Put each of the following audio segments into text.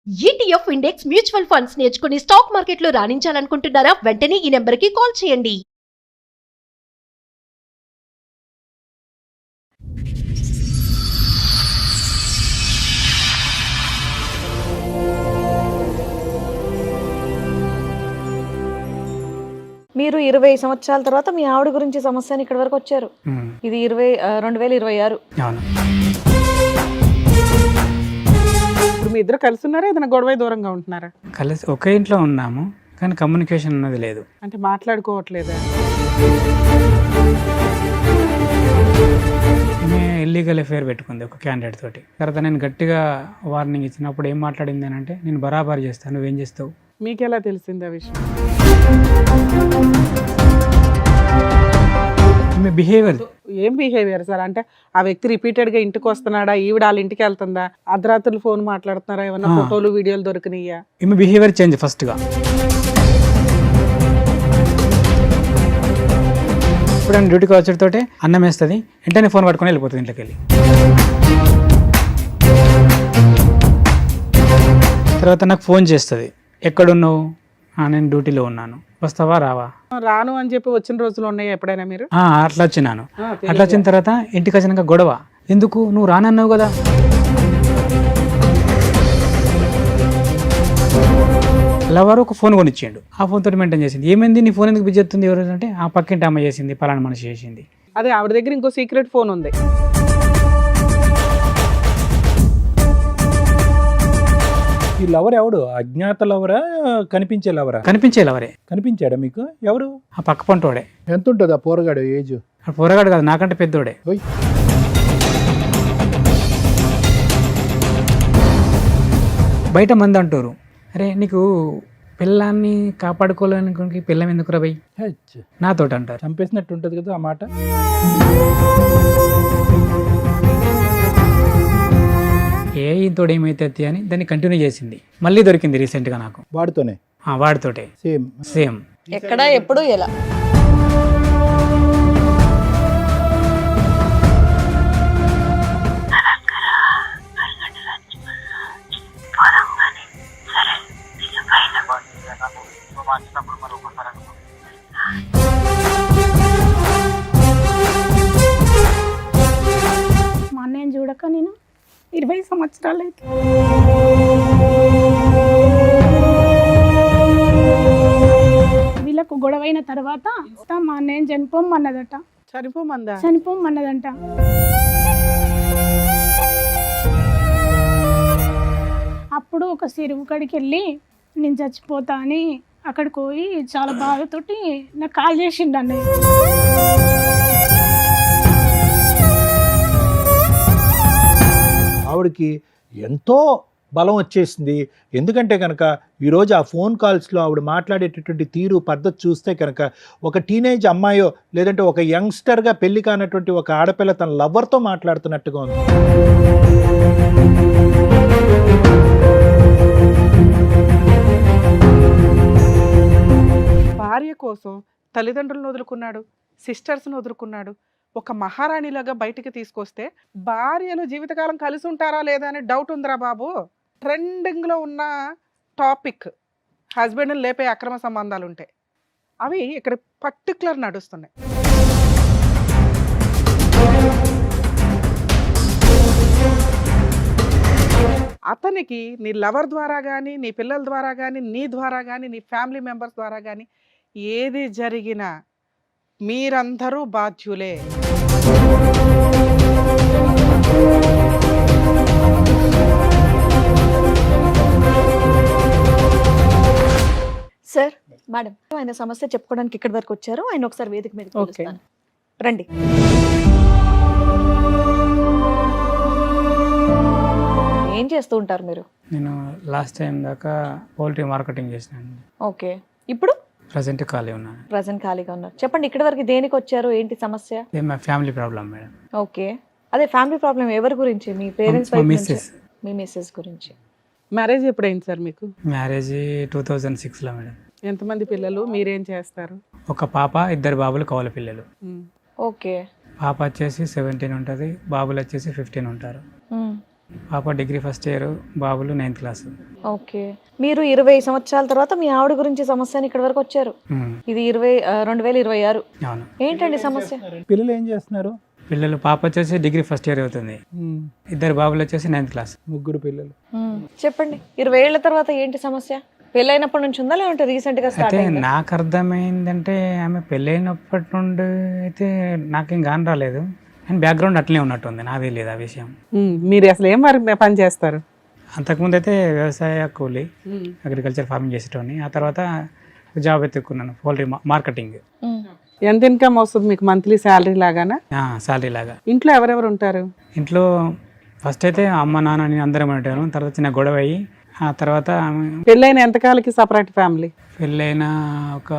ETF index mutual funds నేర్చుకుని stock మార్కెట్లో రాణించాలనుకుంటున్నారా? వెంటనే ఈ నెంబర్కి కాల్ చేయండి. మీరు 20 సంవత్సరాల తర్వాత మీ ఆవిడ గురించి సమస్య అని ఇక్కడి వరకు వచ్చారు. ఇది 2026. అవును. ఇప్పుడు మీ ఇద్దరు కలిసి ఉన్నారా, ఏదైనా గొడవ దూరంగా ఉంటున్నారా? కలిసి ఒకే ఇంట్లో ఉన్నాము కానీ కమ్యూనికేషన్ అన్నది లేదు. అంటే మాట్లాడుకోవట్లేదా? ఇల్లీగల్ అఫేర్ పెట్టుకుంది ఒక క్యాండిడేట్ తోటి. తర్వాత నేను గట్టిగా వార్నింగ్ ఇచ్చినప్పుడు ఏం మాట్లాడింది అని అంటే, నేను బరాబర్ చేస్తాను, నువ్వేం చేస్తావు. మీకు ఎలా తెలిసింది ఆ విషయం? మీ బిహేవియర్. ఏం బిహేవియర్ సార్? అంటే ఆ వ్యక్తి రిపీటెడ్ గా ఇంటికి వస్తున్నాడా, ఈవిడ వాళ్ళ ఇంటికి వెళ్తుందా, అర్ధరాత్రులు ఫోన్ మాట్లాడుతున్నారా, ఏమన్నా ఫోటోలు వీడియోలు దొరికినాయా? ఈమె బిహేవియర్ చేంజ్ ఫస్ట్గా. ఇప్పుడు ఆయన డ్యూటీకి వచ్చేటతోటే అన్నం వేస్తుంది, వెంటనే ఫోన్ పట్టుకొని వెళ్ళిపోతుంది ఇంట్లోకి వెళ్ళి. తర్వాత నాకు ఫోన్ చేస్తుంది, ఎక్కడున్నావు? నేను డ్యూటీలో ఉన్నాను, వస్తావా రావా? రాను అని చెప్పి వచ్చిన రోజులు ఉన్నాయా ఎప్పుడైనా మీరు? అట్లా వచ్చినాను. అట్లా వచ్చిన తర్వాత ఇంటికి వచ్చినాక గొడవ. ఎందుకు? నువ్వు రానన్నావు కదా. లవర్ ఒక ఫోన్ కొనిచ్చిండు, ఆ ఫోన్ తోటి మెయింటైన్ చేసింది. ఏమైంది నీ ఫోన్ ఎందుకు బిజీ అవుతుంది? ఎవరు అంటే, ఆ పక్కింటి అమ్మ చేసింది, పలానా మనిషి చేసింది. అదే ఆవిడ దగ్గర ఇంకో సీక్రెట్ ఫోన్ ఉంది. ఈ లవర్ ఎవడు? అజ్ఞాత లవరా, కనిపించే లవరా? కనిపించే లవరే. కనిపించాడా మీకు? ఎవరు? ఆ పక్క పంటోడే. ఎంత ఉంటుంది ఆ పోరగాడు ఏజ్? ఆ పోరగాడు కాదు, నాకంటే పెద్దోడే. బయట మంది అంటారు, అరే నీకు పిల్లాన్ని కాపాడుకోలేని పిల్లం ఎందుకు రా భయ్ నాతోటి అంటారు. చంపేసినట్టు ఉంటుంది కదా ఆ మాట. ఇంతోడు ఏమైతే అని దాన్ని కంటిన్యూ చేసింది. మళ్ళీ దొరికింది రీసెంట్గా నాకు. వాడితోనే? వాడితోటే సేమ్. ఎక్కడ, ఎప్పుడు, ఎలా? మా అన్నయ్యని చూడక నేను 20 సంవత్సరాలు అయితే. వీళ్ళకు గొడవైన తర్వాత మా అన్నయ్యని చనిపోమన్నదట. చనిపోమన్నదంట. అప్పుడు ఒక చెరువు కాడికి వెళ్ళి నేను చచ్చిపోతా అని అక్కడికి పోయి చాలా బాధతోటి నాకు కాల్ చేసిండు అన్నయ్య. ఆవిడకి ఎంతో బలం వచ్చేసింది. ఎందుకంటే కనుక ఈరోజు ఆ ఫోన్ కాల్స్లో ఆవిడ మాట్లాడేటటువంటి తీరు పద్ధతి చూస్తే కనుక ఒక టీనేజ్ అమ్మాయో లేదంటే ఒక యంగ్స్టర్గా పెళ్లి కానటువంటి ఒక ఆడపిల్ల తన లవర్తో మాట్లాడుతున్నట్టుగా ఉంది. భార్య కోసం తల్లిదండ్రులను వదులుకున్నాడు, సిస్టర్స్ని వదులుకున్నాడు. ఒక మహారాణిలాగా బయటికి తీసుకొస్తే భార్యలు జీవితకాలం కలిసి ఉంటారా లేదా అనే డౌట్ ఉందిరా బాబు. ట్రెండింగ్లో ఉన్న టాపిక్ హస్బెండ్ని లేపే అక్రమ సంబంధాలు ఉంటాయి. అవి ఇక్కడ పర్టికులర్ నడుస్తున్నాయి. అతనికి నీ లవర్ ద్వారా కానీ, నీ పిల్లల ద్వారా కానీ, నీ ద్వారా కానీ, నీ ఫ్యామిలీ మెంబర్స్ ద్వారా కానీ ఏది జరిగినా మీరందరూ బాధ్యులే. సార్, మేడం, ఆయన సమస్య చెప్పుకోవడానికి ఇక్కడి వరకు వచ్చారు. ఆయన ఒకసారి వేదిక మీద పిలుస్తాను. రండి. ఏం చేస్తూ ఉంటారు మీరు? నేను లాస్ట్ టైం దాకా పౌల్ట్రీ మార్కెటింగ్ చేసినాను. ఓకే. ఇప్పుడు ప్రజెంట్ ఖాళీ ఉన్నాను. ప్రజెంట్ ఖాళీగా ఉన్నారు. చెప్పండి, ఇక్కడి వరకు దేనికి వచ్చారు? ఏంటి సమస్య? మా ఫ్యామిలీ ప్రాబ్లం మేడం. ఓకే. అదే ఫ్యామిలీ ప్రాబ్లం ఎవరి గురించి? మీ పేరెంట్స్ వైపు నుంచి? మిస్సెస్. మీ మిస్సెస్ గురించి. మ్యారేజ్ ఎప్పుడైంది సార్ మీకు? మ్యారేజ్ 2006లో మేడం. ఎంతమంది పిల్లలు? మీరేం చేస్తారు? ఒక పాప, 2 బాబులు, కవల పిల్లలు. ఓకే. పాప వచ్చేసి 17 ఉంటుంది, బాబులు వచ్చేసి 15 ఉంటారు. పాప డిగ్రీ ఫస్ట్ ఇయర్, బాబులు 9th క్లాస్. ఓకే, మీరు 20 సంవత్సరాల తర్వాత మీ ఆవిడ గురించి సమస్య అని ఇక్కడ వరకు వచ్చారు. ఇది 2026. అవును. ఏంటండి సమస్య? పిల్లలు ఏం చేస్తున్నారు? పిల్లలు పాప వచ్చేసి డిగ్రీ ఫస్ట్ ఇయర్ అవుతుంది, 2 బాబులు వచ్చేసి 9th క్లాస్. 3 పిల్లలు. చెప్పండి, 20 ఏళ్ల తర్వాత ఏంటి సమస్య? పెళ్ళైనప్పటి నుంచి ఉందా లేదంటే రీసెంట్ గా స్టార్ట్ అయితే అయిందా? నాకు అర్థమైందంటే ఆమె పెళ్ళైనప్పటి నుండి అయితే నాకేం గాని రాలేదు, అండ్ బ్యాక్గ్రౌండ్ అట్లనే ఉన్నట్టుంది, నాకు తెలియదు ఆ విషయం. మీరు అసలు ఏం పని చేస్తారు? అంతకుముందు అయితే వ్యవసాయ కూలీ, అగ్రికల్చర్ ఫార్మింగ్ చేసేటోని. ఆ తర్వాత జాబ్ ఎత్తుకున్నాను, పౌల్ట్రీ మార్కెటింగ్. ఎంత ఇన్కమ్ వస్తుంది మీకు మంత్లీ శాలరీ లాగానా? సాలరీ లాగా. ఇంట్లో ఎవరెవరు ఉంటారు? ఇంట్లో ఫస్ట్ అయితే అమ్మ నాన్న నేను అందరం ఉంటాను, తర్వాత చిన్న గొడవ అయ్యి ఆ తర్వాత పెళ్ళైన ఎంతకాలకి సపరేట్ ఫ్యామిలీ? పెళ్ళైన ఒక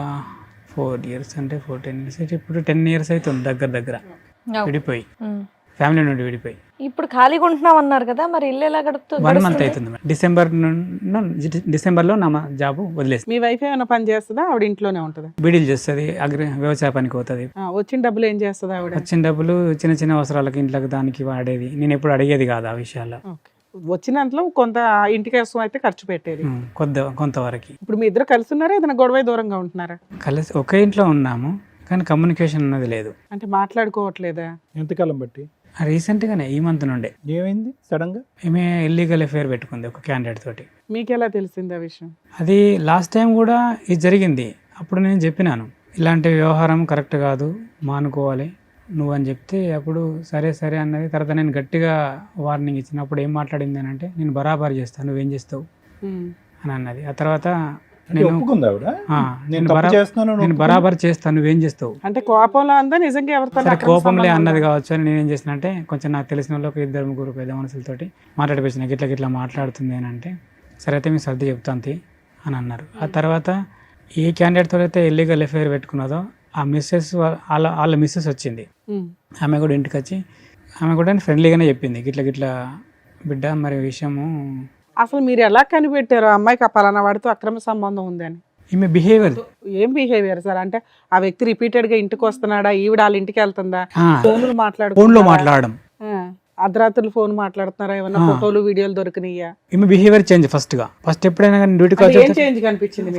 4 years అంటే 10 years అయితే ఇప్పుడు 10 years అవుతుంది దగ్గర విడిపోయి, ఫ్యామిలీ నుండి విడిపోయి. ఇప్పుడు ఖాళీగా ఉంటున్నాం అన్నారు కదా, మరి ఇల్లు ఎలా 1 month అవుతుంది. డిసెంబర్లో నా జాబ్ వదిలేసి. మీ వైఫ్ ఏమైనా పని చేస్తుందా? ఆవిడ ఇంట్లోనే ఉంటుందా? బీడీలు చేస్తుంది, వ్యవసాయ పనికి పోతుంది. వచ్చిన డబ్బులు ఏం చేస్తుంది ఆవిడ? వచ్చిన డబ్బులు చిన్న చిన్న అవసరాలకి ఇంట్లోకి దానికి వాడేది, నేను ఎప్పుడు అడిగేది కాదు ఆ విషయాల్లో. వచ్చినంతలో కొంత ఇంటికి కోసం అయితే ఖర్చు పెట్టేది, కొంతవరకు. ఇప్పుడు మీ ఇద్దరు కలిసి ఉన్నారా, ఏదైనా గొడవ దూరంగా ఉంటున్నారా? కలిసి ఒకే ఇంట్లో ఉన్నాము కానీ కమ్యూనికేషన్ అన్నది లేదు. అంటే మాట్లాడుకోవట్లేదా? ఎంతకాలం బట్టి? రీసెంట్గానే ఈ మంత్ నుండే. ఏమైంది సడన్ గా? ఈమె ఇల్లీగల్ అఫేర్ పెట్టుకుంది ఒక క్యాండిడేట్ తోటి. మీకు ఎలా తెలిసింది ఆ విషయం? అది లాస్ట్ టైం కూడా ఇది జరిగింది, అప్పుడు నేను చెప్పినాను ఇలాంటి వ్యవహారం కరెక్ట్ కాదు, మానుకోవాలి నువ్వు అని చెప్తే అప్పుడు సరే అన్నది. తర్వాత నేను గట్టిగా వార్నింగ్ ఇచ్చినప్పుడు ఏం మాట్లాడింది అని అంటే, నేను బరాబర్ చేస్తాను, నువ్వేం చేస్తావు అని అన్నది. ఆ తర్వాత నేను బరాబర్ చేస్తాను, నువ్వేం చేస్తావు అంటే కోపంలో అందా నిజంగా ఎవరితో? సరే కోపంలే అన్నది కావచ్చు అని నేనేం చేసిన అంటే, కొంచెం నాకు తెలిసిన వాళ్ళు ఒక 2-3 పెద్ద మనుషులతోటి మాట్లాడిపించిన, గిట్లా మాట్లాడుతుంది అని అంటే, సరే అయితే మీకు సర్ది చెప్తాంతి అని అన్నారు. ఆ తర్వాత ఏ క్యాండిడేట్తో అయితే ఇల్లీగల్ అఫేర్ పెట్టుకున్నదో ఆ మిస్సెస్ వాళ్ళ మిస్సెస్ వచ్చింది. ఆమె కూడా ఇంటికి వచ్చి ఆమె కూడా ఫ్రెండ్లీగానే చెప్పింది, గిట్లా బిడ్డ మరి విషయము. అసలు మీరు ఎలా కనిపెట్టారు ఆ అమ్మాయికి ఆ పలానా వాడితో అక్రమ సంబంధం ఉందని? ఈమె బిహేవియర్. ఏం బిహేవియర్ సార్? అంటే ఆ వ్యక్తి రిపీటెడ్ గా ఇంటికి వస్తున్నాడా, ఈవిడ వాళ్ళ ఇంటికి వెళ్తుందా, ఫోన్లో మాట్లాడడం, అర్ధరాత్రులు ఫోన్ మాట్లాడుతున్నారా, ఏమన్నా ఫోటోలు వీడియోలు దొరికినాయా? ఈమె బిహేవియర్ చేంజ్. ఫస్ట్ ఎప్పుడైనా డ్యూటీకి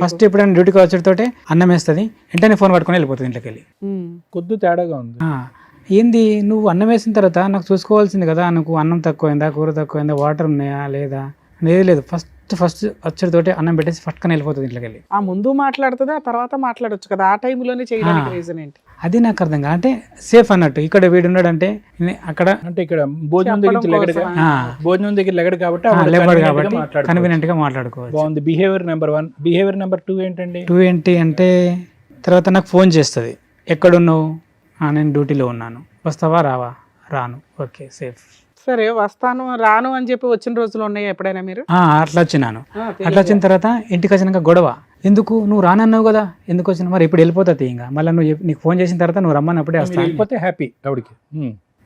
ఫస్ట్ ఎప్పుడైనా డ్యూటీకి వచ్చేటోటే అన్నం వేస్తుంది, వెంటనే ఫోన్ పట్టుకొని వెళ్ళిపోతుంది ఇంట్లోకి వెళ్ళి. కొద్ది తేడాగా ఉంది. ఏంది నువ్వు అన్నం వేసిన తర్వాత నాకు చూసుకోవాల్సింది కదా, నువ్వు అన్నం తక్కువైందా, కూర తక్కువైందా, వాటర్ ఉన్నాయా లేదా అనేది లేదు. ఫస్ట్ వచ్చేటోటే అన్నం పెట్టేసి పట్టుకొని వెళ్ళిపోతుంది ఇంట్లోకి వెళ్ళి. ఆ ముందు మాట్లాడుతుంది, ఆ తర్వాత మాట్లాడొచ్చు కదా, ఆ టైంలోనే చేయడానికి రీజన్ ఏంటి? అది నాకు అర్థం కాదు. అంటే సేఫ్ అన్నట్టు ఇక్కడ వీడు ఉన్నాడంటే అక్కడ, అంటే ఇక్కడ భోజనం దగ్గర లెగడు కాబట్టి కన్వీనియంట్ గా మాట్లాడుకోవచ్చు. బాగుంది. Behaviour number 1. బిహేవియర్ నెంబర్ 2 ఏంటండి? 2 ఏంటి అంటే, తర్వాత నాకు ఫోన్ చేస్తుంది, ఎక్కడున్నావు, నేను డ్యూటీలో ఉన్నాను, వస్తావా రావా, రాను, ఓకే సేఫ్. సరే వస్తాను రాను అని చెప్పి వచ్చిన రోజులు ఉన్నాయి ఎప్పుడైనా మీరు? అట్లా వచ్చినాను. అట్లా వచ్చిన తర్వాత ఇంటికి వచ్చినాక గొడవ, ఎందుకు నువ్వు రానన్నావు కదా, ఎందుకు వచ్చినా, మరి ఇప్పుడు వెళ్ళిపోతుంది ఇంకా, మళ్ళీ నీకు ఫోన్ చేసిన తర్వాత నువ్వు రమ్మన్నప్పుడే వస్తాను, వెళ్ళిపోతే హ్యాపీ ఆవిడకి.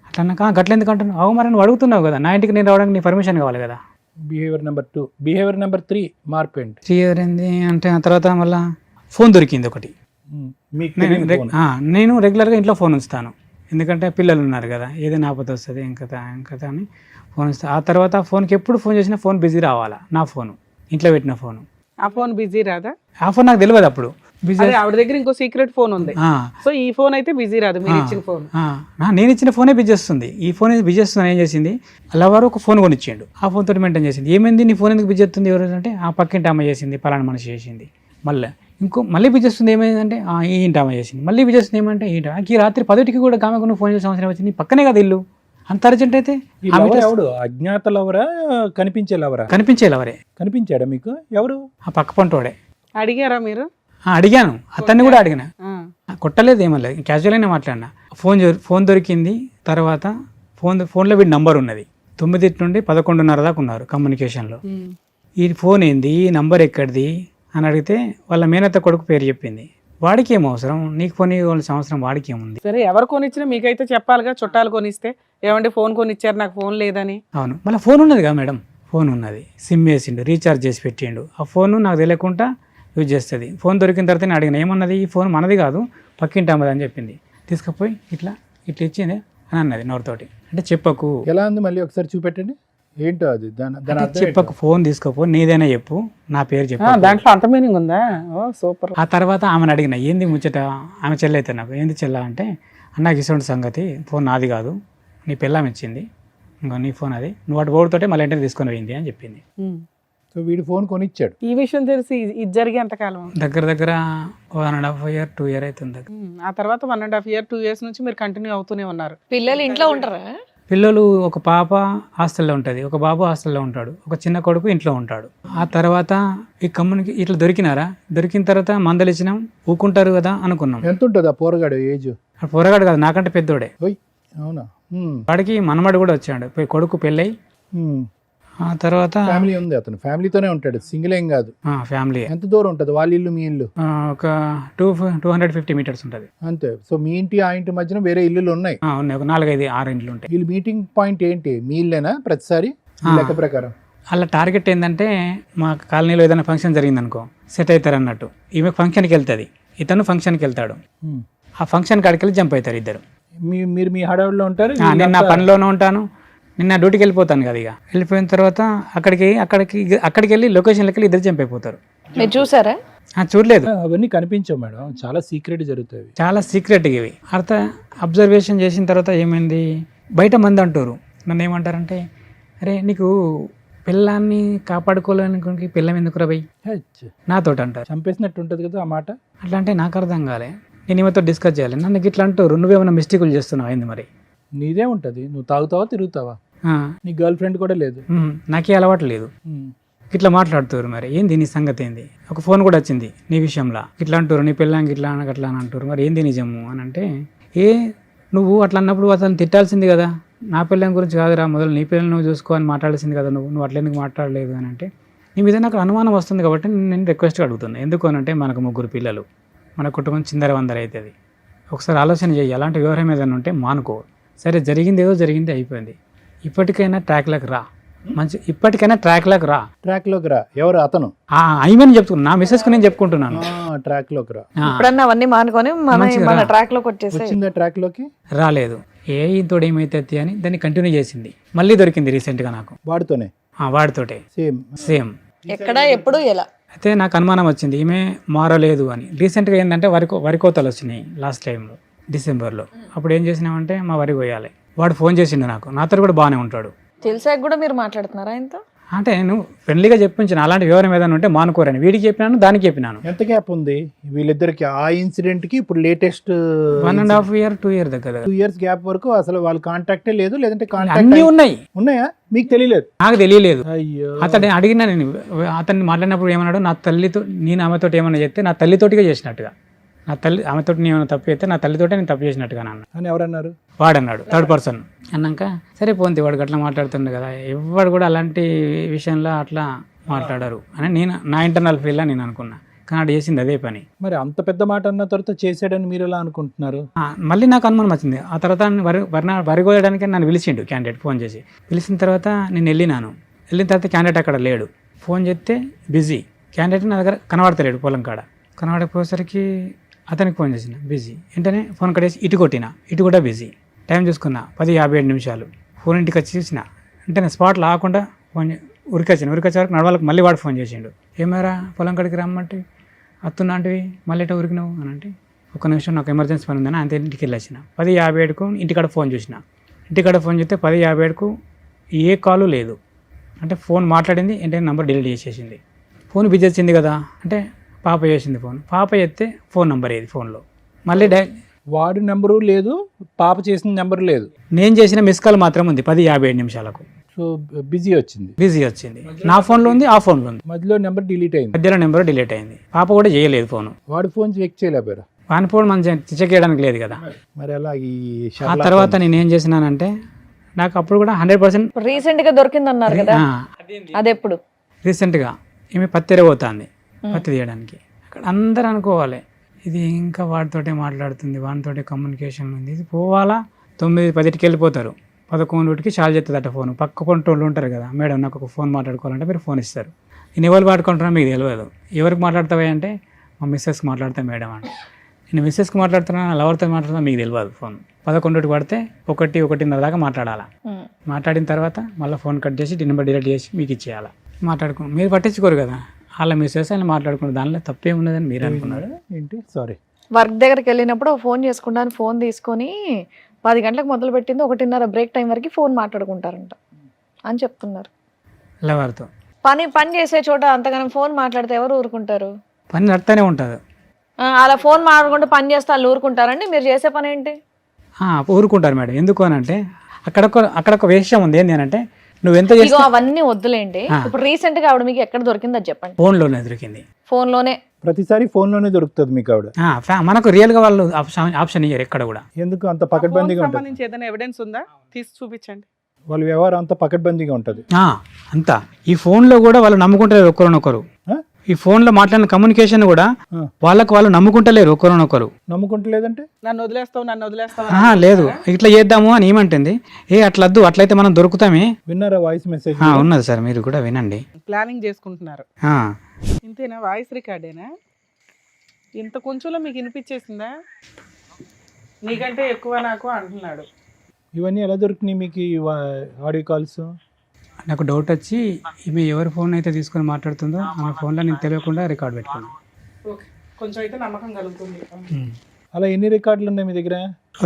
అట్లా అన్నాక గట్ల ఎందుకు అంటున్నావు, అవు మరి నువ్వు అడుగుతున్నావు కదా, నా ఇంటికి నేను రావడానికి నీ పర్మిషన్ కావాలి కదా. Behaviour number 2. బిహేవియర్ నెంబర్ 3 మార్పు ఏంటి? 3 ఏంది అంటే, ఆ తర్వాత మళ్ళీ ఫోన్ దొరికింది ఒకటి. నేను రెగ్యులర్గా ఇంట్లో ఫోన్ ఉంచుతాను, ఎందుకంటే పిల్లలు ఉన్నారు కదా, ఏదైనా ఆపద వస్తుంది ఇంకతా అని ఫోన్ ఉంచుతాను. ఆ తర్వాత ఫోన్కి ఎప్పుడు ఫోన్ చేసినా ఫోన్ బిజీ రావాలా, నా ఫోను ఇంట్లో పెట్టిన ఫోను. ఆ ఫోన్ బిజీ రాదా? ఆ ఫోన్ నాకు తెలియదు అప్పుడు. బిజీ ఆవిడ దగ్గర ఇంకో సీక్రెట్ ఫోన్ ఉంది, సో ఈ ఫోన్ అయితే బిజీ రాదు, మీరు ఇచ్చిన ఫోన్. నేను ఇచ్చిన ఫోనే బిజీ వస్తుంది, ఈ ఫోన్ బిజీ వస్తుంది. ఏం చేసింది, అలా వారు ఒక ఫోన్ కొనిచ్చిండు, ఆ ఫోన్ తోటి మెయింటైన్ చేసింది. ఏమైంది నీ ఫోన్ ఎందుకు బిజీ వస్తుంది, ఎవరు అంటే ఆ పక్కింటి అమ్మ చేసింది, పలానా మనిషి చేసింది. మళ్ళీ బిజీ వస్తుంది, ఏమైందంటే ఈ ఇంటి అమ్మ చేసింది. మళ్ళీ బిజీ వస్తుంది, ఏమంటే ఈ రాత్రి 10కి కూడా ఆమెకు నువ్వు ఫోన్ చేసే అవసరం వచ్చింది, పక్కనే కదా ఇల్లు, అంత అర్జెంట్ అయితే. అజ్ఞాత లవరా, కనిపించే లవరా? కనిపించే లవరే. కనిపించాడా మీకు? ఎవరు? ఆ పక్క పంటోడే. అడిగారా మీరు? అడిగాను, అతన్ని కూడా అడిగిన, కొట్టలేదు, ఏమలేదు, క్యాజువల్గానే మాట్లాడినా. ఫోన్ దొరికింది. తర్వాత ఫోన్లో వీడి నంబర్ ఉన్నది, 9 నుండి 11:30 దాకా ఉన్నారు కమ్యూనికేషన్లో. ఈ ఫోన్ ఏంది, ఈ నంబర్ ఎక్కడిది అని అడిగితే వాళ్ళ మేనత్త కొడుకు పేరు చెప్పింది. వాడికి ఏం అవసరం, నీకు కొని ఇవ్వాల్సిన అవసరం వాడికి ఏముంది? సరే ఎవరు కొనిచ్చినా మీకైతే చెప్పాలిగా, చుట్టాలు కొనిస్తే ఏమంటే ఫోన్ కొనిచ్చారు నాకు ఫోన్ లేదని. అవును, మళ్ళీ ఫోన్ ఉన్నది కదా మేడం, ఫోన్ ఉన్నది, సిమ్ వేసిండు, రీఛార్జ్ చేసి పెట్టిండు, ఆ ఫోన్ నాకు తెలియకుండా యూజ్ చేస్తుంది. ఫోన్ దొరికిన తర్వాత నేను అడిగిన, ఏమన్నది, ఈ ఫోన్ మనది కాదు పక్కింటి అమ్మది అని చెప్పింది. తీసుకుపోయి ఇట్లా ఇచ్చింది అని అన్నది నోరుతోటి. అంటే చెప్పకు. ఎలా ఉంది మళ్ళీ ఒకసారి చూపెట్టండి, ఏంటో అది దాని అర్థం చెప్పకు, ఫోన్ తీసుకోపో, నీదైనా చెప్పు, నా పేరు చెప్పు. దాంట్లో అంత మీనింగ్ ఉందా? ఓ సూపర్. ఆ తర్వాత ఆమెను అడిగిన ఏంది ముచ్చట, ఆమె చెల్లైతే నాకు ఏంది చెల్ల అంటే, అన్నకి ఇటువంటి సంగతి, ఫోన్ నాది కాదు, నీ పిల్లం ఇచ్చింది, ఇంకో నీ ఫోన్ అది, నువ్వు అటు పోడుతోటే మళ్ళీ ఇంటికి తీసుకొని పోయింది అని చెప్పింది. సో వీడి ఫోన్ కొనిచ్చాడు. ఈ విషయం తెలిసి ఇది జరిగే ఎంతకాలం? దగ్గర 1.5 year 2 year అవుతుంది. ఆ తర్వాత 1.5 year 2 years నుంచి మీరు కంటిన్యూ అవుతూనే ఉన్నారు. పిల్లలు ఇంట్లో ఉంటారా? పిల్లలు, ఒక పాప హాస్టల్లో ఉంటుంది, ఒక బాబు హాస్టల్లో ఉంటాడు, ఒక చిన్న కొడుకు ఇంట్లో ఉంటాడు. ఆ తర్వాత ఈ ఇట్లా దొరికిన తర్వాత మందలు ఇచ్చినాం, ఊకుంటారు కదా అనుకున్నాం. ఎంత ఉంటుంది ఆ పోరగాడు ఏజ్? ఆ పోరగాడు కాదు, నాకంటే పెద్దోడే. అవునా? వాడికి మనమడు కూడా వచ్చాడు, కొడుకు పెళ్ళై. ఆ తర్వాత ఫ్యామిలీ ఉంది, అతను ఫ్యామిలీతోనే ఉంటాడు, సింగిల్ ఏం కాదు. ఫ్యామిలీ. ఎంత దూరం ఉంటుంది వాళ్ళ ఇల్లు మీ ఇల్లు? ఒక 250 meters ఉంటుంది అంతే. సో మీ ఇంటి ఆ ఇంటి మధ్యన వేరే ఇల్లులు ఉన్నాయి? ఉన్నాయి, ఒక 4-5-6 ఇండ్లు ఉంటాయి. వీళ్ళు మీటింగ్ పాయింట్ ఏంటి? మీ ఇల్లేనా ప్రతిసారి లెక్క ప్రకారం? అలా టార్గెట్ ఏంటంటే, మా కాలనీలో ఏదైనా ఫంక్షన్ జరిగింది అనుకో, సెట్ అవుతారు అన్నట్టు. ఈమె ఫంక్షన్కి వెళ్తుంది, ఇతను ఫంక్షన్కి వెళ్తాడు. ఆ ఫంక్షన్ కాడికి వెళ్ళి జంప్ అవుతారు ఇద్దరు. మీరు మీ హడావుడిలో ఉంటారు? నేను నా పనిలోనే ఉంటాను, నిన్న డ్యూటీకి వెళ్ళిపోతాను కదా. ఇక వెళ్ళిపోయిన తర్వాత అక్కడికి వెళ్ళి లొకేషన్లకి వెళ్ళి ఇద్దరు జంప్ అయిపోతారు. మీరు చూసారా? చూడలేదు, అవన్నీ కనిపించవు మేడం, చాలా సీక్రెట్ జరుగుతాయి, చాలా సీక్రెట్ ఇవి. అబ్జర్వేషన్ చేసిన తర్వాత ఏమైంది, బయట మంది అంటారు, నన్ను ఏమంటారంటే, అరే నీకు పిల్లాన్ని కాపాడుకోలేని పిల్లం ఎందుకు రబై నాతోటి అంటారు. చంపేసినట్టు ఉంటుంది కదా ఆ మాట. అట్లా అంటే నాకు అర్థం కాలే, నేను ఈమెతో డిస్కస్ చేయాలి. నన్ను ఇట్లా అంటారు, నువ్వేమైనా మిస్టేకులు చేస్తున్నావు అయింది మరి. నీదే ఉంటుంది, నువ్వు తాగుతావా తిరుగుతావా, నీ గర్ల్ ఫ్రెండ్ కూడా లేదు, నాకే అలవాటు లేదు, ఇట్లా మాట్లాడుతారు. మరి ఏంది నీ సంగతి ఏంది? ఒక ఫోన్ కూడా వచ్చింది నీ విషయంలో, ఇట్లా అంటారు, నీ పిల్లానికి ఇట్లా అట్లా అని అంటారు, మరి ఏంది నిజము అని అంటే, నువ్వు అట్లా అన్నప్పుడు అతను తిట్టాల్సింది కదా, నా పిల్లని గురించి కాదురా, మొదలు నీ పిల్లలు నువ్వు చూసుకో అని మాట్లాడాల్సింది కదా, నువ్వు అట్లా ఎందుకు మాట్లాడలేదు అని అంటే, నీ మీద నాకు అనుమానం వస్తుంది కాబట్టి నేను రిక్వెస్ట్గా అడుగుతున్నాను. ఎందుకు అని అంటే, మనకు 3 పిల్లలు, మన కుటుంబం చిందరవందర అవుతుంది. ఒకసారి ఆలోచన చేయి, అలాంటి వ్యవహారం ఏదైనా ఉంటే మానుకో. సరే, జరిగింది ఏదో జరిగింది, అయిపోయింది. ఇప్పటికైనా ట్రాక్లోకి రా, ట్రాక్లోకి రా. ఎవరు అతను? అయిమని చెప్తున్నా, నా మిస్సెస్కి నేను చెప్పుకుంటున్నాను, ట్రాక్లోకి రా. ఇప్పుడన్నా అవన్నీ మానుకొని మన ట్రాక్ లోకి వచ్చేసి వచ్చిందా? ట్రాక్లోకి రాలేదు. ఇంతోడు ఏమైతే అని దాన్ని కంటిన్యూ చేసింది. మళ్ళీ దొరికింది రీసెంట్గా నాకు, వాడితోనే. వాడితోటే సేమ్. ఎక్కడ ఎప్పుడు ఎలా? అయితే నాకు అనుమానం వచ్చింది, ఈమె మారలేదు అని. రీసెంట్గా ఏంటంటే వరి కోతలు వచ్చినాయి లాస్ట్ టైంలో, డిసెంబర్లో. అప్పుడు ఏం చేసినామంటే, మా వరి కొయ్యాలి, వాడు ఫోన్ చేసిండు నాకు, నాతో కూడా బాగానే ఉంటాడు. తెలిసాక కూడా మీరు మాట్లాడుతున్నారా ఆయనతో? అంటే నేను ఫ్రెండ్లీగా చెప్పించిన, అలాంటి వివరం ఏదైనా ఉంటే మానుకోరని. వీడికి చెప్పినాను, దానికి చెప్పినాను. ఎంత గ్యాప్ ఉంది వీళ్ళిద్దరికి ఆ ఇన్సిడెంట్ కి? ఇప్పుడు లేటెస్ట్ 1.5 year 2 year దగ్గర 2 years గ్యాప్ వరకు అసలు వాళ్ళ కాంటాక్టే లేదు, లేదంటే అన్నీ కాంటాక్ట్ ఉన్నాయా? మీకు తెలియలేదు? నాకు తెలియలేదు. అయ్యో. అతన్ని అడిగినా, నేను అతన్ని మాట్లాడినప్పుడు ఏమన్నాడు, నా తల్లితో, నేను ఆమెతో ఏమన్నా చెప్తే నా తల్లితోటిగా చేసినట్టుగా, నా తల్లి ఆమెతో నేను తప్పు చేస్తే నా తల్లితోటే నేను తప్పు చేసినట్టుగా అన్న అని ఎవరన్నారు? వాడన్నాడు, 3rd person అన్నాక, సరే పోంది, వాడు అట్లా మాట్లాడుతుండే కదా, ఎవరు కూడా అలాంటి విషయంలో అట్లా మాట్లాడారు అని నేను నా ఇంటర్నల్ ఫీల్డ్లో నేను అనుకున్నా. కానీ ఆడు చేసింది అదే పని. మరి అంత పెద్ద మాట అన్న తర్వాత చేసాడని మీరు ఎలా అనుకుంటున్నారు? మళ్ళీ నాకు అనుమానం వచ్చింది. ఆ తర్వాత వరి కోయడానికి నన్ను పిలిచిండు క్యాండిడేట్, ఫోన్ చేసి. పిలిచిన తర్వాత నేను వెళ్ళిన తర్వాత క్యాండిడేట్ అక్కడ లేడు. ఫోన్ చేస్తే బిజీ, క్యాండిడేట్ నా దగ్గర కనబడతలేడు. పొలం కాడ కనబడకపోయేసరికి అతనికి ఫోన్ చేసిన, బిజీ. వెంటనే ఫోన్ కట్టేసి ఇటు కొట్టిన, ఇటు కూడా బిజీ. టైం చూసుకున్నా 10:57. ఫోన్ ఇంటికి వచ్చి చూసిన, అంటే నేను స్పాట్లో ఆకుండా ఫోన్ ఉరికొచ్చే వరకు నడవాళ్ళకి మళ్ళీ వాడు ఫోన్ చేసిండు. ఏమారా పొలం కాడికి రమ్మంటే, అత్తున్నాంటివి మళ్ళీ ఎటో ఉరికినావు అని అంటే, ఒక నిమిషం నాకు ఎమర్జెన్సీ పని ఉందని అంతే ఇంటికి వెళ్ళొచ్చిన. 10:57కు ఇంటికాడ ఫోన్ చూసిన. ఇంటికాడ ఫోన్ చేస్తే 10:57కు ఏ కాలు లేదు. అంటే ఫోన్ మాట్లాడింది, ఏంటంటే నెంబర్ డిలీట్ చేసేసింది. ఫోన్ బిజీ వచ్చింది కదా అంటే, పాప చేసింది ఫోన్. పాప చేస్తే ఫోన్ నెంబర్ ఏది ఫోన్లో, మళ్ళీ వాడి నెంబరు లేదు, పాప చేసిన నెంబర్ లేదు, నేను చేసిన మిస్ కాల్ మాత్రం ఉంది 10:57. సో బిజీ వచ్చింది. నా ఫోన్లో ఉంది, ఆ ఫోన్లో ఉంది, మధ్యలో నెంబర్ డిలీట్ అయింది. పాప కూడా చేయలేదు ఫోన్. వాడు ఫోన్ చెక్ చేయలేపారు, వాని ఫోన్ మనం చెక్ చేయడానికి లేదు కదా. మరి అలా ఆ తర్వాత నేను ఏం చేసినానంటే, నాకు అప్పుడు కూడా 100% రీసెంట్గా దొరికింది అన్నారు కదా, అది ఎప్పుడు? రీసెంట్గా ఈమె పత్తి పోతుంది, పత్తి తీయడానికి. అక్కడ అందరూ అనుకోవాలి, ఇది ఇంకా వాడితోటే మాట్లాడుతుంది, వాడితోటే కమ్యూనికేషన్ ఉంది, ఇది పోవాలా. 9-10కి వెళ్ళిపోతారు, 11కి చాలు చేస్తుందట ఫోన్. పక్క పంటోళ్ళు ఉంటారు కదా, మేడం నాకు ఒక ఫోన్ మాట్లాడుకోవాలంటే మీరు ఫోన్ ఇస్తారు. నేను ఎవరు మాట్లాడుకుంటున్నా మీకు తెలియదు. ఎవరికి మాట్లాడతావా అంటే, మా మిస్సెస్కి మాట్లాడతా మేడం అంటే. నేను మిస్సెస్కి మాట్లాడుతున్నా లవర్తో మాట్లాడుతున్నా మీకు తెలియదు. ఫోన్ 11కి పడితే 1-1:30 దాకా మాట్లాడాలా. మాట్లాడిన తర్వాత మళ్ళీ ఫోన్ కట్ చేసి నెంబర్ డిలీట్ చేసి మీకు ఇచ్చేయాలా. మాట్లాడుకున్నాం, మీరు పట్టించుకోరు కదా, వాళ్ళ మిస్సెస్ ఆయన మాట్లాడుకున్నారు, దానిలో తప్పే ఉన్నదని మీరు అనుకున్నారు ఏంటి? సారీ, వర్క్ దగ్గరికి వెళ్ళినప్పుడు ఫోన్ చేసుకుంటాను, ఫోన్ తీసుకొని 10 గంటలకు మొదలు పెట్టింది 1:30 బ్రేక్ టైం వరకు ఫోన్ మాట్లాడుకుంటారంట అని చెప్తున్నారు. లవర్తో పని చేసే చోట అంతగానం ఫోన్ మాట్లాడితే ఎవరు ఊరుకుంటారు? పని నడుతూనే ఉంటుంది. అలా ఫోన్ మాట్లాడుకుంటూ పని చేస్తే వాళ్ళు ఊరుకుంటారండి? మీరు చేసే పని ఏంటి? ఊరుకుంటారు మేడం. ఎందుకు అని అంటే అక్కడ విషయం ఉంది. ఏంటి అని అంటే నువ్వు ఎంత ఇగో చేస్తావు అవన్నీ వద్దులేండి. ఇప్పుడు రీసెంట్ గా ఆవిడ మీకు ఎక్కడ దొరికింది అది చెప్పండి. ఫోన్లోనే దొరికింది. ఫోన్ లోనే ప్రతిసారి ఫోన్ లోనే దొరుకుతుంది మీకు ఆవిడ. మనకు రియల్ గా వాళ్ళు ఆప్షన్ ఇయ్యరు ఎక్కడ కూడా. ఎందుకు అంత పకడ్బందీగా ఉంటుంది? సంబంధించి ఏదైనా ఎవిడెన్స్ ఉందా తీసి చూపించండి. వాళ్ళ వ్యవహారం అంతా పకడ్బందీగా ఉంటుంది. అంతా ఈ ఫోన్లో కూడా వాళ్ళు నమ్ముకుంటలేరు ఒకరినొకరు. ఈ ఫోన్లో మాట్లాడిన కమ్యూనికేషన్ కూడా వాళ్ళు నమ్ముకుంటలేరు ఒకరినొకరు. నమ్ముకుంటలేదంటే నన్ను వదిలేస్తావు లేదు ఇట్లా చేద్దాము అని ఏమంటుంది. అట్లద్దు, అట్లయితే మనం దొరుకుతామే. విన్నారా వాయిస్ మెసేజ్? ఉన్నది సార్, మీరు కూడా వినండి. ప్లానింగ్ చేసుకుంటున్నారు. ఇంతేనా? వాయిస్ రికార్డేనా? ఇంత కొంచెంలో మీకు వినిపించేసిందా? నీకంటే ఎక్కువ నాకు అంటున్నాడు. ఇవన్నీ ఎలా దొరికినాయి మీకు ఆడియో కాల్స్? నాకు డౌట్ వచ్చి ఈమె ఎవరి ఫోన్ అయితే తీసుకొని మాట్లాడుతుందో ఆమె ఫోన్లో నేను తెలియకుండా రికార్డ్ పెట్టుకున్నాను. ఓకే, కొంచెం అయితే నమ్మకం కలుగుతుంది. అలా ఎన్ని రికార్డులు ఉన్నాయి మీ దగ్గర?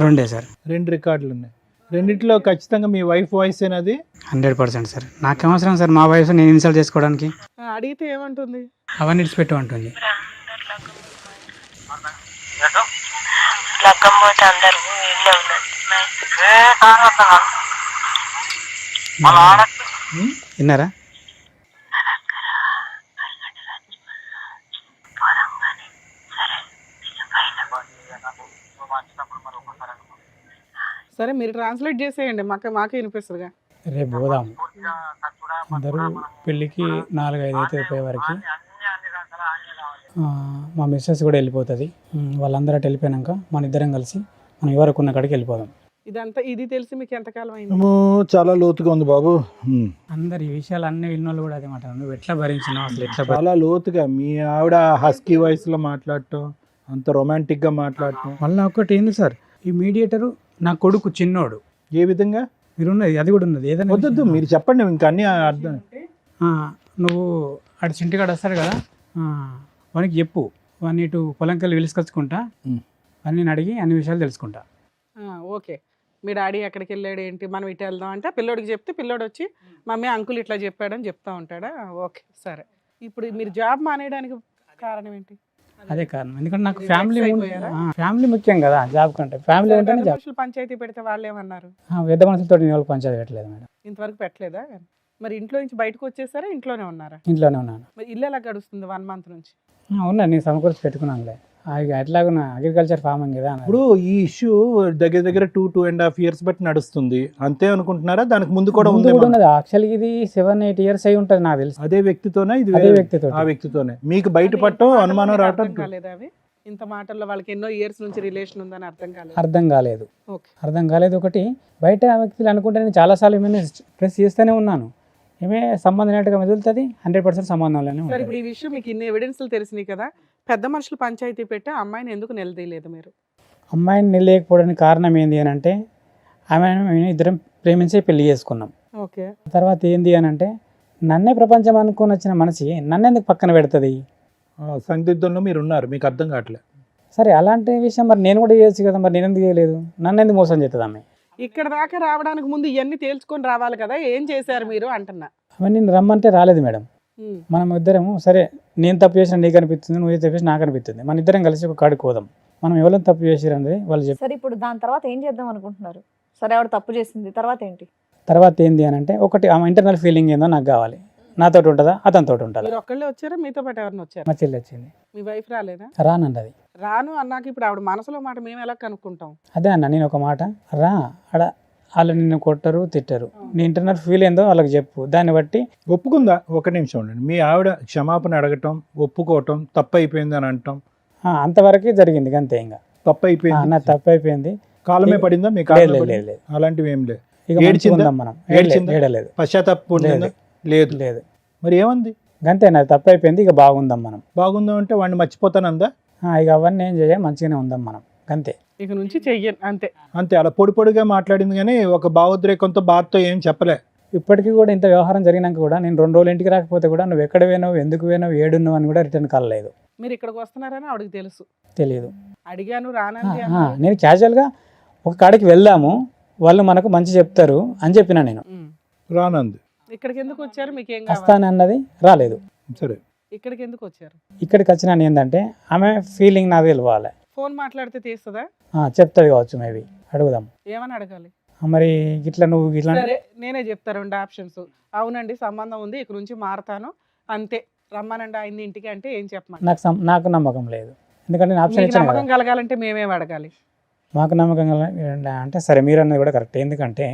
2 సార్. 2 రికార్డులు ఉన్నాయి. రెండిట్లో ఖచ్చితంగా మీ వైఫ్ వాయిస్ ఏనది? 100% సార్. నాకేం అవసరం సార్ మా వైఫ్ నేను ఇన్సల్ట్ చేసుకోవడానికి? అడిగితే ఏమంటుంది? అవన్నీ ఇడిచిపెట్టు అంటుంది. విన్నారా? సరే మీరు ట్రాన్స్లేట్ చేసేయండి, మాకే వినిపిస్తుందిగా. రేపు పోదాం అందరూ పెళ్ళికి 4-5 అయితే అయిపోయే వరకు. మా మిస్సెస్ కూడా వెళ్ళిపోతుంది. వాళ్ళందరూ అటు వెళ్ళిపోయాక మన ఇద్దరం కలిసి మనం ఎవరికి ఉన్న కాడికి వెళ్ళిపోదాం. ఇది తెలిసి మీకు ఎంతకాలం అయింది? చాలా లోతుగా ఉంది బాబు. అందరు ఈ విషయాలు అన్ని విన్నోళ్ళు కూడా అదే మాట. నువ్వు ఎట్లా భరించినావు అసలు? ఎట్లా చాలా లోతుగా మీ ఆవిడ హస్కీ వాయిస్ లో మాట్లాడటం, అంత రొమాంటిక్ గా మాట్లాడటం. మళ్ళీ ఒకటి ఏంది సార్, ఈ మీడియేటరు నా కొడుకు చిన్నోడు. ఏ విధంగా? మీరు ఉన్నది అది కూడా ఉన్నది. ఏదైనా వద్దు మీరు చెప్పండి, ఇంకా అన్ని అర్థం. నువ్వు అటు చింటికాడు వస్తాడు కదా, వానికి చెప్పు, వాడిని ఇటు పొలంకెళ్ళి పిలుచుకొచ్చుకుంటా, అని నేను అడిగి అన్ని విషయాలు తెలుసుకుంటా. ఓకే, మీ డాడీ ఎక్కడికి వెళ్ళాడు ఏంటి, మనం ఇటు వెళ్దాం అంటే పిల్లోడికి చెప్తే పిల్లోడు వచ్చి మమ్మీ అంకుల్ ఇట్లా చెప్పాడని చెప్తా ఉంటాడా? ఓకే సరే. ఇప్పుడు మీరు జాబ్ మానేయడానికి కారణం ఏంటి? అదే కారణం. ఎందుకంటే నాకు ఫ్యామిలీ ముఖ్యం కదా జాబ్ కంటే. ఫ్యామిలీ ఉంటేనే జాబ్. పంచాయతీ పెడితే వాళ్ళు ఏమన్నారు? పెద్ద మనుషులతో నేను వాళ్ళకి పంచాయతీ పెట్టలేదు మేడం. ఇంతవరకు పెట్టలేదా? మరి ఇంట్లో నుంచి బయటకు వచ్చేసారా, ఇంట్లోనే ఉన్నారా? ఇంట్లోనే ఉన్నాను. మరి ఇల్లు ఎలా గడుస్తుంది 1 month నుంచి? ఉన్నా, నేను సమకూర్చి పెట్టుకున్నానులే. ఎట్లాగో అగ్రికల్చర్ ఫార్మింగ్ కదా. ఇప్పుడు ఈ ఇష్యూ దగ్గర 2.5 years బట్టి నడుస్తుంది అంతే అనుకుంటున్నారా? దానికి ముందు కూడా ఉంది? యాక్చువల్గా ఇది 7-8 years అయి ఉంటుంది నాకు తెలుసు. అదే వ్యక్తితోనే ఇది? అదే వ్యక్తితో. ఆ వ్యక్తితోనే మీకు బయటపడటం అనుమానం రావటం కాలేదా? అవి ఇంత మాటల్లో వాళ్ళకి ఎన్నో ఇయర్స్ నుంచి రిలేషన్ ఉందని అర్థం కాలేదు. ఒకటి బయట వ్యక్తులు అనుకుంటే నేను చాలాసార్లు ఏమైనా ప్రెస్ చేస్తూనే ఉన్నాను. ఏమే సంబంధం లేనట్టుగా మెదులుతుంది, 100% సంబంధంలోనే ఉంటుంది. ఇప్పుడు ఈ విషయం మీకు ఇన్ని ఎవిడెన్స్లు తెలిసినాయి కదా, పెద్ద మనుషులు పంచాయతీ పెట్టి అమ్మాయిని ఎందుకు నిలదీయలేదు మీరు? అమ్మాయిని నిలదీయకపోవడానికి కారణం ఏంటి అని అంటే, మేము ఇద్దరం ప్రేమించి పెళ్లి చేసుకున్నాం. ఓకే. తర్వాత ఏంది అని అంటే, నన్నే ప్రపంచం అనుకుని వచ్చిన మనిషి నన్ను ఎందుకు పక్కన పెడుతుంది? సందిగ్ధంలో మీరు ఉన్నారు, మీకు అర్థం కావట్లేదు. సరే అలాంటి విషయం మరి నేను కూడా చేయొచ్చు కదా, మరి నేను ఎందుకు చేయలేదు? నన్ను ఎందుకు మోసం చేస్తుంది అమ్మాయి? ఇక్కడ దాకా రావడానికి ముందు ఇవన్నీ తేల్చుకొని రావాలి కదా, ఏం చేశారు మీరు అంటున్నా. అవన్నీ నేను రమ్మంటే రాలేదు మేడం. మనం ఇద్దరము సరే, నేను తప్పు చేసిన నీకు అనిపిస్తుంది, నువ్వు తప్పు చేసి నాకు అనిపిస్తుంది, మన ఇద్దరం కలిసి ఒక కాడికి పోదాం, మనం ఎవరైనా తప్పు చేసిరని వాళ్ళు చెప్పారు. సరే, ఇప్పుడు దాని తర్వాత ఏం చేద్దాం అనుకుంటున్నారు? సరే, ఆవిడ తప్పు చేసింది, తర్వాత ఏంటి? తర్వాత ఏంది అని అంటే, ఒకటి ఆమె ఇంటర్నల్ ఫీలింగ్ ఏందో నాకు కావాలి. నాతో ఉంటుందా, అతనితో ఉంటుందా? మీరు ఒక్కళ్ళే వచ్చారా, మీతో పాటు ఎవరిని వచ్చారు? మా చెల్లి వచ్చింది. మీ వైఫ్ రాలేదా? రానండి. రాను అన్నాక ఇప్పుడు ఆవిడ మనసులో మాట మేము ఎలా కనుక్కుంటాం? అదే అన్న, నేను ఒక మాట ఆడ వాళ్ళు నిన్ను కొట్టరు తిట్టరు, నీ ఇంటర్నల్ ఫీల్ ఏందో వాళ్ళకి చెప్పు, దాన్ని బట్టి ఒప్పుకుందా. ఒక నిమిషం ఉండండి, మీ ఆవిడ క్షమాపణ అడగటం, ఒప్పుకోవటం, తప్పు అయిపోయింది అని అంటాం, అంతవరకే జరిగింది అంతే. ఇంకా తప్పు అయిపోయింది, నా తప్పు అయిపోయింది. కాలమే పడిందా మీకు? లేదు, అలాంటివి ఏం లేదు. మనం ఏడలేదు, పశ్చాత్తాపం లేదు. మరి ఏమంది? అంతే, నాది తప్పు అయిపోయింది, ఇక బాగుందాం మనం. బాగుందాం అంటే వాడిని మర్చిపోతానందా? ఇక అవన్నీ ఏం చేయ మంచిగానే ఉందాం మనం అంతే. ఇక నుంచి చెయ్యను అంతే. అంతే, అలా పొడి పొడిగా మాట్లాడింది కానీ ఒక భావోద్రేకంతో బాధతో ఏం చెప్పలే. ఇప్పటికీ కూడా ఇంత వ్యవహారం జరిగినాక కూడా నేను 2 రోజులు ఇంటికి రాకపోతే కూడా నువ్వు ఎక్కడ పోయినావు, ఎందుకు పోయినావు, ఏడున్నావు అని కూడా రిటర్న్ కాల్ లేదు. మీరు ఇక్కడికి వస్తున్నారని ఆవిడకి తెలుసు, తెలియదు. అడిగాను రానంది నేను క్యాజువల్గా ఒక కాడికి వెళ్దాము, వాళ్ళు మనకు మంచి చెప్తారు అని చెప్పిన నేను. రానంది. ఇక్కడికి ఎందుకు వచ్చారు, మీకు ఏం కావాలి? వస్తానన్నది రాలేదు. సరే, ఇక్కడికి ఎందుకు వచ్చారు? ఇక్కడికి వచ్చినాను ఏంటంటే ఆమె ఫీలింగ్ నాకు తెలియాలి. ఫోన్ మాట్లాడితే తీస్తుందా? చెప్తుంది కావచ్చు, మేబీ అడుగుదాం. ఏమని అడగాలి? మరి ఇట్లా నువ్వు ఇట్లా సరే నేనే చెప్తా 2 ఆప్షన్స్. అవునండి సంబంధం ఉంది, ఇక్కడ నుంచి మారతాను అంతే, రమ్మనండి ఆయన్ని ఇంటికి అంటే ఏం చెప్పమని? నాకు నమ్మకం లేదు. ఎందుకంటే నేను ఆప్షన్ మీకు ఇచ్చాను నమ్మకం కదా. కలగాలంటే మేమేం అడగాలి? మాకు నమ్మకం అంటే సరే మీరు అన్నది కూడా కరెక్ట్. ఎందుకంటే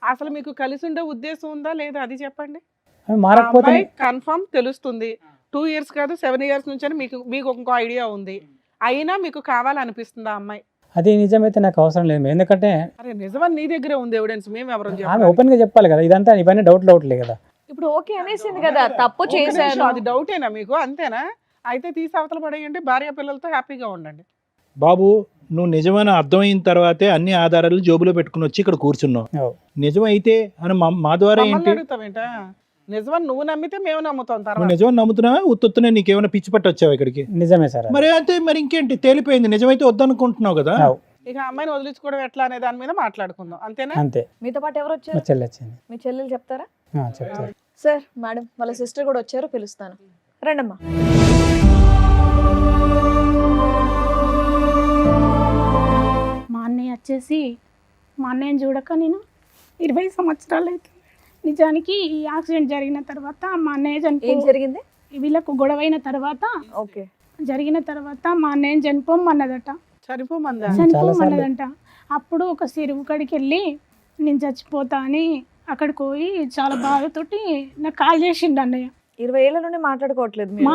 అసలు మీకు కలిసి ఉండే ఉద్దేశం ఉందా లేదా అది చెప్పండి. అవి మారకపోతే కన్ఫర్మ్ తెలుస్తుంది. 2 years కాదు 7 years నుంచి అని మీకు ఇంకో ఐడియా ఉంది, అయినా మీకు కావాలనిపిస్తుంది ఆ అమ్మాయి. అది నిజమైతే నాకు అవసరం లేదు. ఎందుకంటే అరే నిజమని నీ దగ్గరే ఉంది ఎవిడెన్స్, మేము ఎవరు ఆమె ఓపెన్ గా చెప్పాలి కదా. ఇదంతా ఇవన్నీ డౌట్లే కదా. ఇప్పుడు ఓకే అనేసింది కదా, తప్పు చేశాను. అది డౌటేనా మీకు? అంతేనా? అయితే తీసి అవతల పడేయండి, భార్య పిల్లలతో హ్యాపీగా ఉండండి. బాబు నువ్వు నిజమైన అర్థమైన తర్వాతే అన్ని ఆధారాలు జోబులో పెట్టుకుని వచ్చి ఇక్కడ కూర్చున్నావు. ఓ. నిజమైతే అని మా ద్వారా మమ్మల్ని ఏంటి? అడుగుతావేంటా? నిజమని నువ్వు నమ్మితే మేము నమ్ముతాం నువ్వు తర్వాత. నిజమని నమ్ముతున్నావా? ఉత్తునే నీకేమైనా పిచ్చి పట్టి వచ్చావు ఇక్కడికి? నిజమే సార్. మరి అంతే, మరి ఇంకేంటి, తేలిపోయింది. నిజమైతే వద్దనుకుంటున్నావు కదా. ఇక అమ్మాయిని వదిలించుకోవడం ఎట్లా అనే దాని మీద మాట్లాడుకుందాం, అంతేనా? అంతే. మీతో పాటు ఎవరు మా వచ్చారు? చెల్లి వచ్చింది. మీ చెల్లెలు చెప్తారా? చెప్తారు. సార్ మేడం వాళ్ళ సిస్టర్ కూడా వచ్చారు, పిలుస్తాను. రండమ్మా. మా అన్నయ్య వచ్చేసి, మా అన్నయ్యని చూడక నేను 20 సంవత్సరాలు అవుతుంది. నిజానికి ఈ యాక్సిడెంట్ జరిగిన తర్వాత మా అన్నయ్య ఏం జరిగింది? వీళ్ళకు గొడవైన తర్వాత ఓకే, జరిగిన తర్వాత మా అన్నయ్యని చనిపోమన్నదట. చనిపోమందా? చనిపోమన్నదంట. అప్పుడు ఒక చెరువు కాడికి వెళ్ళి నేను చచ్చిపోతా అని అక్కడికి పోయి చాలా బాధతోటి నాకు కాల్ చేసిండు అన్నయ్య. 20 ఏళ్ళ నుండి మాట్లాడుకోవట్లేదు మీరు?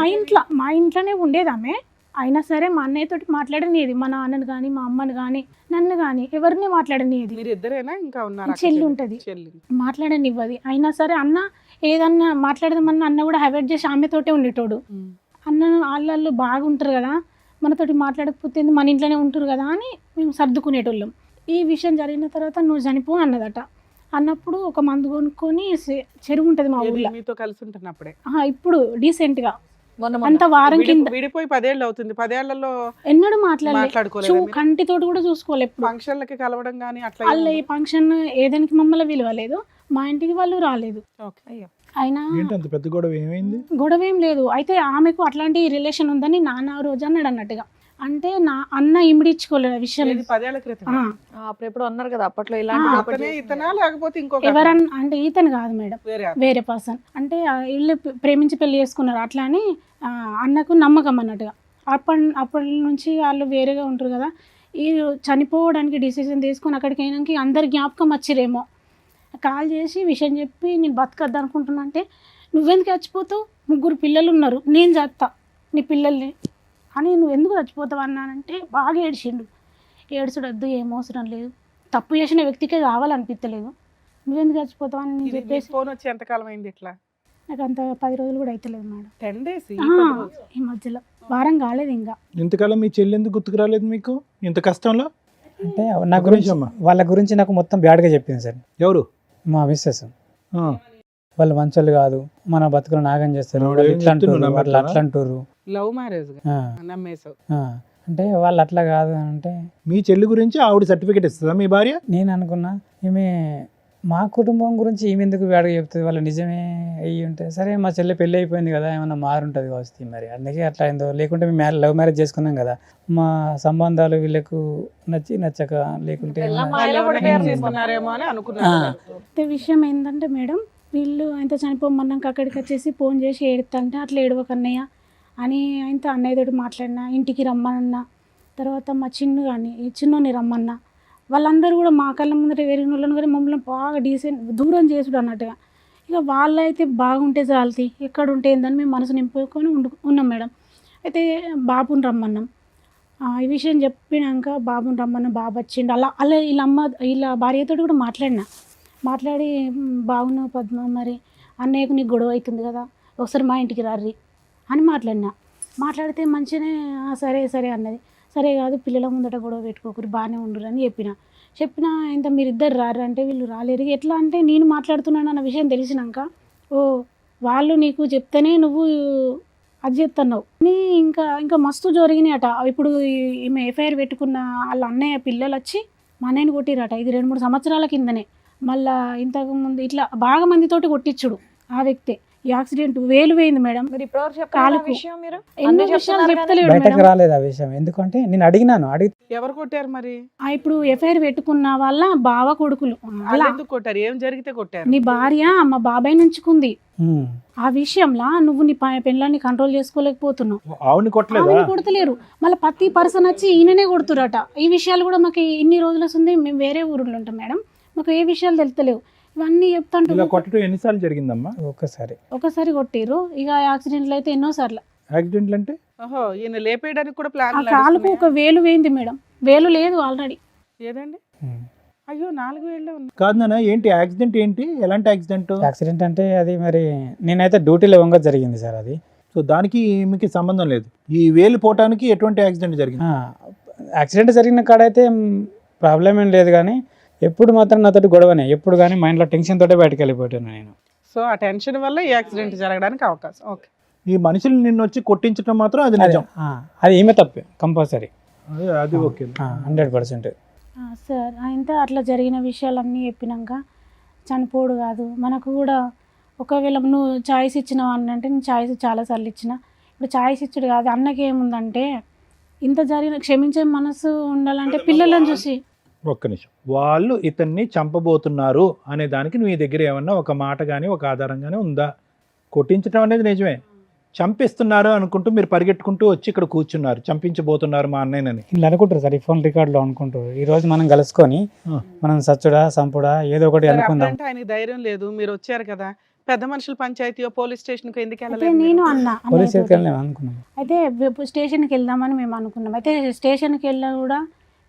మా ఇంట్లోనే ఉండేది ఆమె. అయినా సరే మా అన్నయ్యతోటి మాట్లాడనిది, మా నాన్నని కానీ మా అమ్మని కానీ నన్ను కానీ ఎవరిని మాట్లాడనిది. మీరు ఇద్దరేనా ఇంకా ఉన్నారు? చెల్లి ఉంటుంది, చెల్లి మాట్లాడనివ్వది. అయినా సరే అన్న ఏదన్నా మాట్లాడదామన్నా అన్న కూడా అవాయిడ్ చేసి ఆమెతోటే ఉండేటోడు. అన్న వాళ్ళు బాగుంటారు కదా, మనతోటి మాట్లాడకపోతే మన ఇంట్లోనే ఉంటారు కదా అని మేము సర్దుకునేటోళ్ళం. ఈ విషయం జరిగిన తర్వాత నువ్వు చనిపో అన్నదట. అన్నప్పుడు ఒక మందు కొనుక్కొని చెరువు ఉంటుంది మా ఊళ్ళో, మీతో కలిసి ఉంటున్నప్పుడే. ఇప్పుడు డీసెంట్గా మొన్న అంత వారం కింద. విడిపోయి 10 ఏళ్ళు అవుతుంది. 10 ఏళ్లలో ఎన్నడూ మాట్లాడుకోలేదు. కంటితోటి కూడా చూసుకోలేదు. ఎప్పుడు ఫంక్షన్లకి కలవడం కానీ అట్లా వాళ్ళు ఈ ఫంక్షన్ ఏదానికి మమ్మల్ని విలువలేదు, మా ఇంటికి వాళ్ళు రాలేదు. అయ్యో. అయినా ఏంటి అంత పెద్ద గొడవ ఏమైంది? గొడవ ఏం లేదు. అయితే ఆమెకు అట్లాంటి రిలేషన్ ఉందని నాన్న రోజు అన్నాడు అన్నట్టుగా. అంటే నా అన్న ఇమిడిచ్చుకోలేదు విషయం. 10 ఏళ్ల క్రితం. అప్పుడు ఎప్పుడు అన్నారు కదా అప్పట్లో ఆ, ఇలాంటి ఇతనా లేకపోతే ఇంకొక ఎవరన్నా అంటే ఈతను కాదు మేడం, వేరే వేరే పర్సన్. అంటే వీళ్ళు ప్రేమించి పెళ్లి చేసుకున్నారు. అట్లా అని అన్నకు నమ్మకం అన్నట్టుగా. అప్పటి నుంచి వాళ్ళు వేరేగా ఉంటారు కదా. ఈ చనిపోవడానికి డిసిజన్ తీసుకొని అక్కడికి అయినాక అందరి జ్ఞాపకం వచ్చిరేమో. కాల్ చేసి విషయం చెప్పి నేను బతకద్దు అనుకుంటున్నా అంటే, నువ్వెందుకు చచ్చిపోతావు, 3 పిల్లలు ఉన్నారు, నేను చేస్తా నీ పిల్లల్ని అని, నువ్వు ఎందుకు చచ్చిపోతావు అన్నానంటే బాగా ఏడ్చిండు. ఏడ్చడద్దు, ఏం అవసరం లేదు, తప్పు చేసిన వ్యక్తికే కావాలనిపించలేదు, నువ్వెందుకు చచ్చిపోతావు అని నేను చెప్పేసి. ఫోన్ వచ్చి ఎంతకాలం అయింది ఇట్లా? నాకు అంత 10 రోజులు కూడా అవుతలేదు మేడం. 10 days ఈ మధ్యలో వారం కాలేదు ఇంకా. ఇంతకాలం మీ చెల్లి ఎందుకు గుర్తుకు రాలేదు మీకు ఇంత కష్టంలో? అంటే నా గురించి వాళ్ళ గురించి నాకు మొత్తం బ్యాడ్గా చెప్పింది సార్. ఎవరు? మా మిస్సెస్. ఆ. వాళ్ళు మంచోళ్ళు కాదు, మన బతుకులు నాగం చేస్తారు, ఎవడు వాళ్ళు ఏం ఇట్లా అంటారు, చెప్తున్నాడు, వాళ్ళు అట్లా అంటారు. లవ్ మ్యారేజ్ ఆ, నమ్మేసావు. ఆ. అంటే వాళ్ళు అట్లా కాదు అంటే మీ చెల్లి గురించి ఆవిడ సర్టిఫికేట్ ఇస్తుందా మీ భార్య? నేను అనుకున్నా ఈమె మా కుటుంబం గురించి ఈమె ఎందుకు బ్యాడ్గా చెప్తుంది, వాళ్ళు నిజమే అయ్యి ఉంటే సరే మా చెల్లి పెళ్ళి అయిపోయింది కదా, ఏమన్నా మారుంటుంది కావచ్చు మరి, అందుకే అట్లా అయిందో. లేకుంటే మేము లవ్ మ్యారేజ్ చేసుకున్నాం కదా, మా సంబంధాలు వీళ్ళకు నచ్చక లేకుంటే చేసుకున్నారేమో అని అనుకున్నాను. అయితే విషయం ఏంటంటే మేడం, వీళ్ళు ఆయన చనిపోమన్నాక అక్కడికి వచ్చేసి ఫోన్ చేసి ఏడుతుంటే అట్లా ఏడవకన్నయ్య అని ఆయనతో అన్నయ్యతోటి మాట్లాడినా, ఇంటికి రమ్మన్నా. తర్వాత మా ఈ చిన్నోని రమ్మన్నా. వాళ్ళందరూ కూడా మా కళ్ళ ముందర వేరే వాళ్ళని కానీ మమ్మల్ని బాగా దూరం చేసుడు అన్నట్టుగా. ఇక వాళ్ళైతే బాగుంటే చాలతి, ఎక్కడ ఉంటే ఏందని మేము మనసు నింపుకొని ఉన్నాం మేడం. అయితే బాబుని రమ్మన్నాం. ఈ విషయం చెప్పినాక బాబుని రమ్మన్నా, బాబు వచ్చిండు. అలా వీళ్ళ భార్యతో కూడా మాట్లాడి బాగున్నావు పద్మ, మరి అన్నయ్యకు నీకు గొడవ అవుతుంది కదా, ఒకసారి మా ఇంటికి రారి అని మాట్లాడినా. మాట్లాడితే మంచిగానే సరే సరే అన్నది. సరే కాదు పిల్లల ముందట గొడవ పెట్టుకోకూరి బాగానే ఉండరు అని చెప్పిన ఇంత మీరిద్దరు రారు అంటే వీళ్ళు రాలేరు. ఎట్లా అంటే నేను మాట్లాడుతున్నాను అన్న విషయం తెలిసినాక ఓ వాళ్ళు నీకు చెప్తేనే నువ్వు అది చేస్తున్నావు నీ ఇంకా మస్తు జరిగినాయట. ఇప్పుడు ఈమె ఎఫ్ఐఆర్ పెట్టుకున్న వాళ్ళ అన్నయ్య పిల్లలు వచ్చి మా అన్నయ్యని కొట్టిరట. ఇది 2-3 సంవత్సరాల కిందనే. మళ్ళా ఇంతకుముందు ఇట్లా బాగా మందితోటి కొట్టించుడు ఆ వ్యక్తే. ఈ యాక్సిడెంట్ వేలు వేయింది మేడం. మీరు ఇప్పటివరకు చెప్పాలి కాలుకు. విషయం మీరు ఎన్నో అన్నీ విషయాలు చెప్తున్నారు కానీ చెప్తలేడు బయటకు మేడం. రాలేదు ఆ విషయం. ఎందుకంటే నేను అడిగినాను, ఎవరు కొట్టారు మరి? ఇప్పుడు ఎఫ్ఐఆర్ పెట్టుకున్న వాళ్ళ బావ కొడుకులు వాళ్ళు అలా ఎందుకు కొట్టారు? ఏం జరిగితే కొట్టారు? నీ భార్య మా బాబాయ్ నుంచుకుంది. ఉమ్, ఆ విషయంలో నువ్వు నీ పెళ్ళాన్ని కంట్రోల్ చేసుకోలేకపోతున్నావు. ఆవిడని కొట్టలేదా? ఆమెను కొడతలేరు. మళ్ళీ ప్రతి పర్సన్ వచ్చి ఈయననే కొడుతురట. ఈ విషయాలు కూడా మాకు ఇన్ని రోజులు వస్తుంది. మేము వేరే ఊరిలో ఉంటాం మేడం. మాకు ఏ విషయాలు తెలుస్తలేవు. ఇవన్నీ ఇలా చెప్తాంటు కొట్టడం ఎన్నిసార్లు జరిగిందమ్మా? ఒక్కసారి ఒకసారి కొట్టిరు. ఇక యాక్సిడెంట్లు అయితే ఎన్నోసార్లు. యాక్సిడెంట్లు అంటే ఓహో, ఈయన లేపేయడానికి కూడా ఆ ప్లాన్ కాలుకు ఒక వేలు వేయింది మేడం. వేలు లేదు ఆల్రెడీ. ఏదండి? ఉమ్. అయ్యో 4 వేళ్ళే ఉంది. కాదు నాన్న, ఏంటి యాక్సిడెంట్? ఏంటి ఎలాంటి యాక్సిడెంట్? యాక్సిడెంట్ అంటే అది మరి నేనైతే డ్యూటీలో వంగ జరిగింది సార్. అది సో దానికి మీకు సంబంధం లేదు. ఈ వేలు పోవటానికి ఎటువంటి యాక్సిడెంట్ జరిగింది? యాక్సిడెంట్ జరిగిన కాడైతే ప్రాబ్లం ఏం లేదు, కానీ ఎప్పుడు మాత్రం నాతోటి గొడవనే. ఎప్పుడు కానీ మైండ్లో టెన్షన్ తోటే బయటకు వెళ్ళిపోయాను నేను. సో ఆ టెన్షన్ వల్ల ఈ యాక్సిడెంట్ జరగడానికి అవకాశం. ఓకే. ఈ మనుషులు నిన్ను వచ్చి కొట్టించడం మాత్రం అది నిజం. అది ఏమే తప్పే కంపల్సరీ. అది ఓకే. 100%. సార్ అయితే అట్లా జరిగిన విషయాలన్నీ చెప్పినాక చనిపోడు కాదు మనకు కూడా. ఒకవేళ నువ్వు ఛాయిస్ ఇచ్చినావు అంటే నేను ఛాయిస్ చాలాసార్లు ఇచ్చిన. ఇప్పుడు ఛాయిస్ ఇచ్చుడు కాదు. అన్నకి ఏముందంటే ఇంత జరిగిన క్షమించే మనసు ఉండాలంటే పిల్లలను చూసి. ఒక్క నిమిషం. వాళ్ళు ఇతన్ని చంపబోతున్నారు అనే దానికి నీ దగ్గర ఏమన్నా ఒక మాట కానీ ఒక ఆధారం కానీ ఉందా? కొట్టించడం అనేది నిజమే. చంపిస్తున్నారు అనుకుంటూ మీరు పరిగెట్టుకుంటూ వచ్చి ఇక్కడ కూర్చున్నారు, చంపించబోతున్నారు మా అన్నయ్యనని. ఇలా అనుకుంటారు సార్, ఈ ఫోన్ రికార్డులో అనుకుంటారు. ఈ రోజు మనం కలుసుకొని మనం సచ్చుడా సంపుడా ఏదో ఒకటి సరే, అనుకుందాం. అప్పుడంటే ఆయనకి ధైర్యం లేదు. మీరు వచ్చారు కదా, పెద్ద మనుషుల పంచాయతీయో పోలీస్ స్టేషన్కి ఎందుకు అయితే వెళ్ళలేదు? నేను అన్నా పోలీస్ అన్నయ్యతోటి. వెళ్ళాం అనుకున్నాం. అయితే స్టేషన్కి వెళ్దామని మేము అనుకున్నాం. అయితే స్టేషన్కి వెళ్ళా కూడా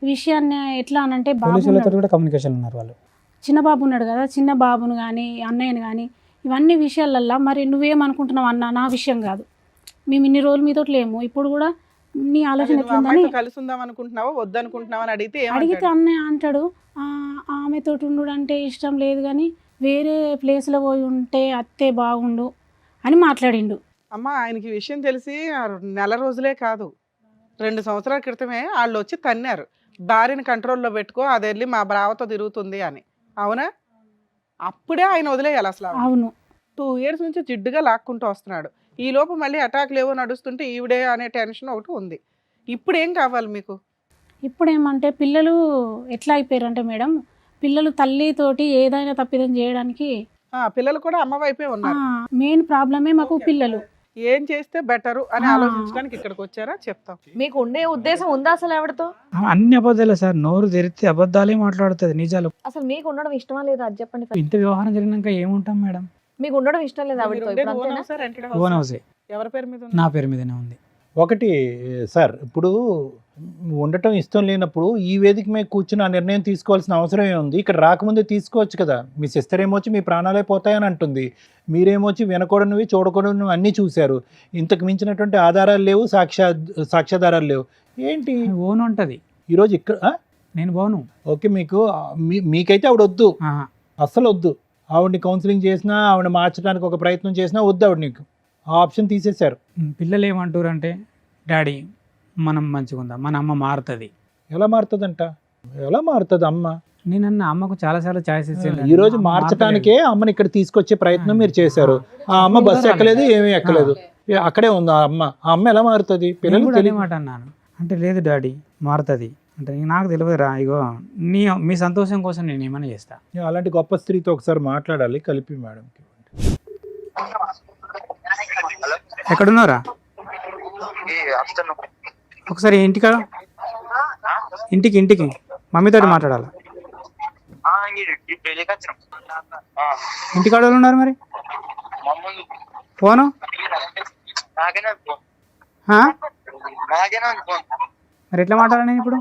విషయాన్ని ఎట్లా అనంటే బాబు పోలీసులతో ఉన్నాడు. కూడా కమ్యూనికేషన్ ఉన్నారు వాళ్ళు. చిన్న బాబు ఉన్నాడు కదా, చిన్న బాబును కానీ అన్నయ్యను కానీ ఇవన్నీ విషయాలల్లో మరి నువ్వేమనుకుంటున్నావు అన్న, నా విషయం కాదు. మేము ఇన్ని రోజులు మీతో లేము. ఇప్పుడు కూడా నీ ఆలోచన నువ్వు ఎట్లుందని అమ్మాయితో కలిసి ఉందాం అనుకుంటున్నావా వద్దనుకుంటున్నావా అని అడిగితే అడిగితే ఏమంటాడు? అన్నయ్య అంటాడు ఆమెతో ఉండు అంటే ఇష్టం లేదు కానీ వేరే ప్లేస్లో పోయి ఉంటే అత్తే బాగుండు అని మాట్లాడిండు. అమ్మ, ఆయనకి ఈ విషయం తెలిసి 1 రోజులే కాదు, 2 సంవత్సరాల క్రితమే వాళ్ళు వచ్చి తన్నారు, భార్యని కంట్రోల్లో పెట్టుకో, అది వెళ్ళి మా బ్రావతో తిరుగుతుంది అని. అవునా? అప్పుడే ఆయన వదిలేయాలి అసలు. అవును. 2 years నుంచి జిడ్డుగా లాక్కుంటూ వస్తున్నాడు. ఈ లోపు మళ్ళీ అటాక్లు ఏవో నడుస్తుంటే ఈవిడే అనే టెన్షన్ ఒకటి ఉంది. ఇప్పుడు ఏం కావాలి మీకు? ఇప్పుడు ఏమంటే పిల్లలు ఎట్లా అయిపోయారు అంటే మేడం, పిల్లలు తల్లితోటి ఏదైనా తప్పిదం చేయడానికి పిల్లలు కూడా అమ్మ వైపే ఉన్నారు. మెయిన్ ప్రాబ్లమే మాకు పిల్లలు. ఏం చేస్తే బెటరు అని ఆలోచించడానికి ఇక్కడికి వచ్చారా? చెప్తాం. మీకు ఉండే ఉద్దేశం ఉందా అసలు ఎవరితో? అన్ని అబద్ధాలే సార్. నోరు తెరిస్తే అబద్ధాలే మాట్లాడుతుంది, నిజాలు. అసలు మీకు ఉండడం ఇష్టమా లేదా అది చెప్పండి. ఇంత వ్యవహారం జరిగినాక ఏముంటాం మేడం? మీకు ఉండడం ఇష్టం లేదా ఆవిడతో? మీరు ఉండేది ఇప్పుడు own అంతేనా? house ఆ, rented ఓన్ house ఆ? హౌసే. ఎవరి పేరు మీద ఉంది? నా పేరు మీదనే ఉంది. ఒకటి సార్, ఇప్పుడు ఉండటం ఇష్టం లేనప్పుడు ఈ వేదిక మీద కూర్చుని ఆ నిర్ణయం తీసుకోవాల్సిన అవసరం ఏముంది? ఇక్కడ రాకముందే తీసుకోవచ్చు కదా. మీ సిస్టర్ ఏమొచ్చి మీ ప్రాణాలే పోతాయని అంటుంది, మీరేమొచ్చి వినకూడనివి చూడకూడనివి అన్నీ చూశారు. ఇంతకు మించినటువంటి ఆధారాలు లేవు, సాక్ష్యాధారాలు లేవు. ఏంటి ఓన్ ఉంటుంది. ఈరోజు ఇక్కడ నేను బాను. ఓకే, మీకైతే ఆవిడ వద్దు, ఆహా. అస్సలు వద్దు. ఆవిడని కౌన్సిలింగ్ చేసినా, ఆవిడ మార్చడానికి ఒక ప్రయత్నం చేసినా వద్దు ఆవిడ. నీకు ఆ ఆప్షన్ తీసేశారు. పిల్లలు ఏమంటారు అంటే, డాడీ మనం మంచిగా ఉందాం, మన అమ్మ మారుతుంది. ఎలా మారుతుందంట? ఎలా మారుతుంది అమ్మ? నేనన్న అమ్మకు చాలాసార్లు ఛాయిస్ ఇచ్చాను. ఈ రోజు మార్చడానికే అమ్మని ఇక్కడ తీసుకొచ్చే ప్రయత్నం మీరు చేశారు. ఆ అమ్మ బస్సు ఎక్కలేదు, ఏమీ ఎక్కలేదు, అక్కడే ఉంది ఆ అమ్మ. ఆ అమ్మ ఎలా మారుతుంది? పిల్లలు అదే మాట అన్నాను. అంటే లేదు డాడీ మారుతుంది అంటే, నాకు తెలియదురా, ఇగో మీ సంతోషం కోసం నేను ఏమైనా చేస్తా. అలాంటి గొప్ప స్త్రీతో ఒకసారి మాట్లాడాలి కలిపి మేడంకి. ఎక్కడున్నారా? ఒకసారి ఇంటికి మమ్మీతోటి మాట్లాడాలి. ఇంటికాడ వాళ్ళు ఉన్నారు మరి? ఫోను మరి ఎట్లా మాట్లాడాలి నేను ఇప్పుడు?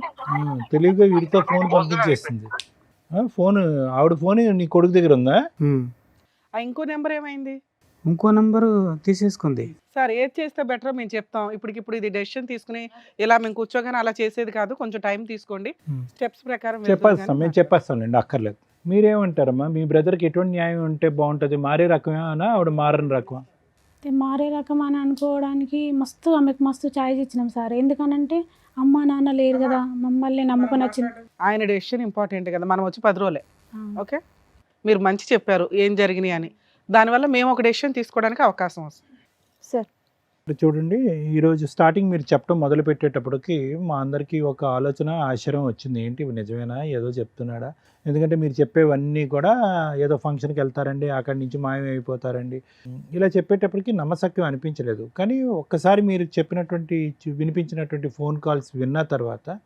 తెలివిగా వీడితో ఫోన్ పంపించేస్తుంది. ఫోన్ ఆవిడ ఫోన్ నీ కొడుకు దగ్గర ఉందా? ఇంకో నెంబర్ ఏమైంది? ఇంకో నంబరు తీసేసుకుంది. సార్ ఏది చేస్తే బెటరో మేము చెప్తాం. ఇప్పటికిప్పుడు ఇది డెసిషన్ తీసుకుని ఇలా మేము కూర్చోగానే అలా చేసేది కాదు. కొంచెం టైం తీసుకోండి. స్టెప్స్ ప్రకారం వెళ్దాం చెప్పేస్తాం, కానీ మేము చెప్పేస్తాంలేండి, అక్కర్లేదు. మీరేమంటారమ్మా? మీ బ్రదర్కి ఎటువంటి న్యాయం ఉంటే బాగుంటుంది? మారే రకమేనా ఆవిడ మారని రకమా? అయితే మారే రకం అని అనుకోవడానికి ఆమెకు మస్తు ఛాయిస్ ఇచ్చినాం సార్. ఎందుకనంటే అమ్మ నాన్న లేరు కదా, మమ్మల్ని నమ్ముకొని వచ్చింది. ఆయన డెసిషన్ ఇంపార్టెంట్ కదా. మనం వచ్చి 10 రోజులే. ఆ, ఓకే, మీరు మంచి చెప్పారు ఏం జరిగినాయి అని. దానివల్ల మేము ఒక డెసిషన్ తీసుకోవడానికి అవకాశం వస్తుంది. సార్ ఇప్పుడు చూడండి, ఈరోజు స్టార్టింగ్ మీరు చెప్పడం మొదలు పెట్టేటప్పటికి మా అందరికీ ఒక ఆలోచన, ఆశ్చర్యం వచ్చింది. ఏంటి ఇవి నిజమేనా, ఏదో చెప్తున్నాడా? ఎందుకంటే మీరు చెప్పేవన్నీ కూడా ఏదో ఫంక్షన్కి వెళ్తారండి, అక్కడి నుంచి మాయమైపోతారండి, ఇలా చెప్పేటప్పటికి నమ్మశక్యం అనిపించలేదు. కానీ ఒక్కసారి మీరు చెప్పినటువంటి వినిపించినటువంటి ఫోన్ కాల్స్ విన్న తర్వాత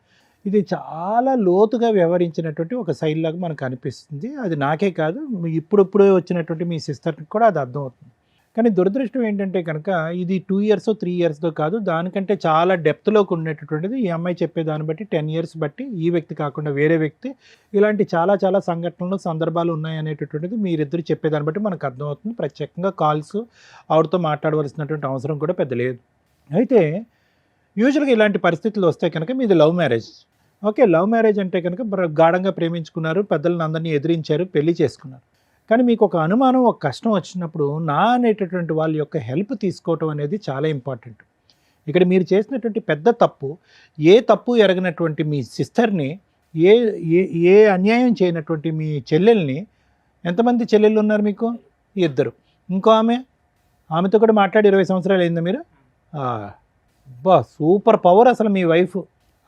ఇది చాలా లోతుగా వ్యవహరించినటువంటి ఒక శైలి లాగా మనకు అనిపిస్తుంది. అది నాకే కాదు, ఇప్పుడిప్పుడే వచ్చినటువంటి మీ సిస్టర్కి కూడా అది అర్థమవుతుంది. కానీ దురదృష్టం ఏంటంటే కనుక ఇది 2 years 3 yearsతో కాదు, దానికంటే చాలా డెప్త్లోకి ఉండేటటువంటిది. ఈ అమ్మాయి చెప్పే దాన్ని బట్టి 10 years బట్టి, ఈ వ్యక్తి కాకుండా వేరే వ్యక్తి, ఇలాంటి చాలా చాలా సంఘటనలు, సందర్భాలు ఉన్నాయనేటటువంటిది మీరిద్దరు చెప్పేదాన్ని బట్టి మనకు అర్థమవుతుంది. ప్రత్యేకంగా కాల్స్ ఆవిడతో మాట్లాడవలసినటువంటి అవసరం కూడా పెద్ద లేదు. అయితే యూజువల్గా ఇలాంటి పరిస్థితులు వస్తే కనుక మీది love marriage. Okay, love marriage అంటే కనుక గాఢంగా ప్రేమించుకున్నారు, పెద్దలను అందరినీ ఎదిరించారు, పెళ్లి చేసుకున్నారు. కానీ మీకు ఒక అనుమానం, ఒక కష్టం వచ్చినప్పుడు నా అనేటటువంటి వాళ్ళ యొక్క హెల్ప్ తీసుకోవటం అనేది చాలా ఇంపార్టెంట్. ఇక్కడ మీరు చేసినటువంటి పెద్ద తప్పు, ఏ తప్పు ఎరగనటువంటి మీ సిస్టర్ని, ఏ ఏ ఏ అన్యాయం చేయనటువంటి మీ చెల్లెల్ని, ఎంతమంది చెల్లెళ్ళు ఉన్నారు మీకు? 2. ఇంకో ఆమెతో కూడా మాట్లాడి 20 సంవత్సరాలు అయిందా మీరు? బా, సూపర్ పవర్ అసలు మీ వైఫ్.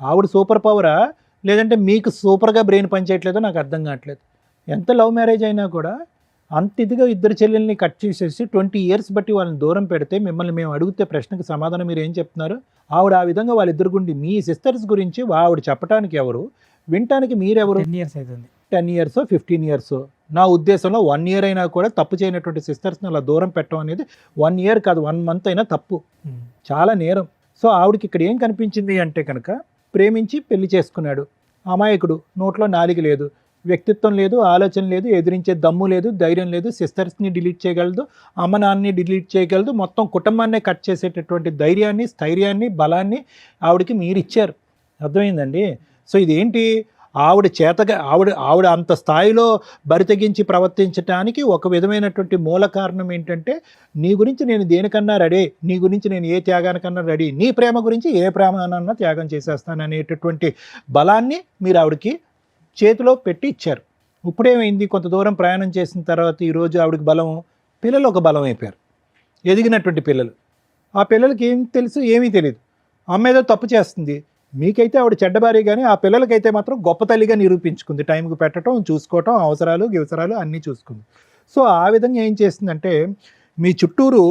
ఆవిడ సూపర్ పవరా, లేదంటే మీకు సూపర్గా బ్రెయిన్ పనిచేయట్లేదో నాకు అర్థం కావట్లేదు. ఎంత లవ్ మ్యారేజ్ అయినా కూడా అంత ఇదిగా ఇద్దరు చెల్లెల్ని కట్ చేసేసి 20 years బట్టి వాళ్ళని దూరం పెడితే, మిమ్మల్ని మేము అడిగితే ప్రశ్నకు సమాధానం మీరు ఏం చెప్తున్నారు? ఆవిడ ఆ విధంగా వాళ్ళిద్దరు గురించి, మీ సిస్టర్స్ గురించి ఆవిడ చెప్పడానికి ఎవరు, వినటానికి మీరెవరు? 10 years అవుతుంది. 10 years 15 years, నా ఉద్దేశంలో 1 year అయినా కూడా తప్పు చేయనటువంటి సిస్టర్స్ని అలా దూరం పెట్టడం అనేది 1 year కాదు 1 month అయినా తప్పు, చాలా నేరం. సో ఆవిడకి ఇక్కడ ఏం కనిపించింది అంటే కనుక, ప్రేమించి పెళ్లి చేసుకున్నాడు అమాయకుడు, నోట్లో నాలిక లేదు, వ్యక్తిత్వం లేదు, ఆలోచన లేదు, ఎదిరించే దమ్ము లేదు, ధైర్యం లేదు, సిస్టర్స్ని డిలీట్ చేయగలదు, అమ్మ నాన్నని డిలీట్ చేయగలదు, మొత్తం కుటుంబాన్నే కట్ చేసేటటువంటి ధైర్యాన్ని, స్థైర్యాన్ని, బలాన్ని ఆవిడకి మీరు ఇచ్చారు. అర్థమైందండి? సో ఇదేంటి, ఆవిడ చేతగా ఆవిడ అంత స్థాయిలో బరితెగించి ప్రవర్తించడానికి ఒక విధమైనటువంటి మూల కారణం ఏంటంటే, నీ గురించి నేను దేనికన్నా రెడీ, నీ గురించి నేను ఏ త్యాగానికన్నా రెడీ, నీ ప్రేమ గురించి ఏ ప్రేమనన్నా త్యాగం చేసేస్తాను అనేటటువంటి బలాన్ని మీరు ఆవిడకి చేతిలో పెట్టి ఇచ్చారు. ఇప్పుడేమైంది, కొంత దూరం ప్రయాణం చేసిన తర్వాత ఈరోజు ఆవిడకి బలం, పిల్లలు ఒక బలం అయిపోయారు, ఎదిగినటువంటి పిల్లలు. ఆ పిల్లలకి ఏం తెలుసు, ఏమీ తెలియదు. అమ్మ ఏదో తప్పు చేస్తుంది, మీకైతే ఆవిడ చెడ్డబారి, కానీ ఆ పిల్లలకైతే మాత్రం గొప్ప తల్లిగా నిరూపించుకుంది. టైంకి పెట్టడం, చూసుకోవటం, అవసరాలు గివసరాలు అన్నీ చూసుకుంది. సో ఆ విధంగా ఏం చేస్తుందంటే, మీ చుట్టూరు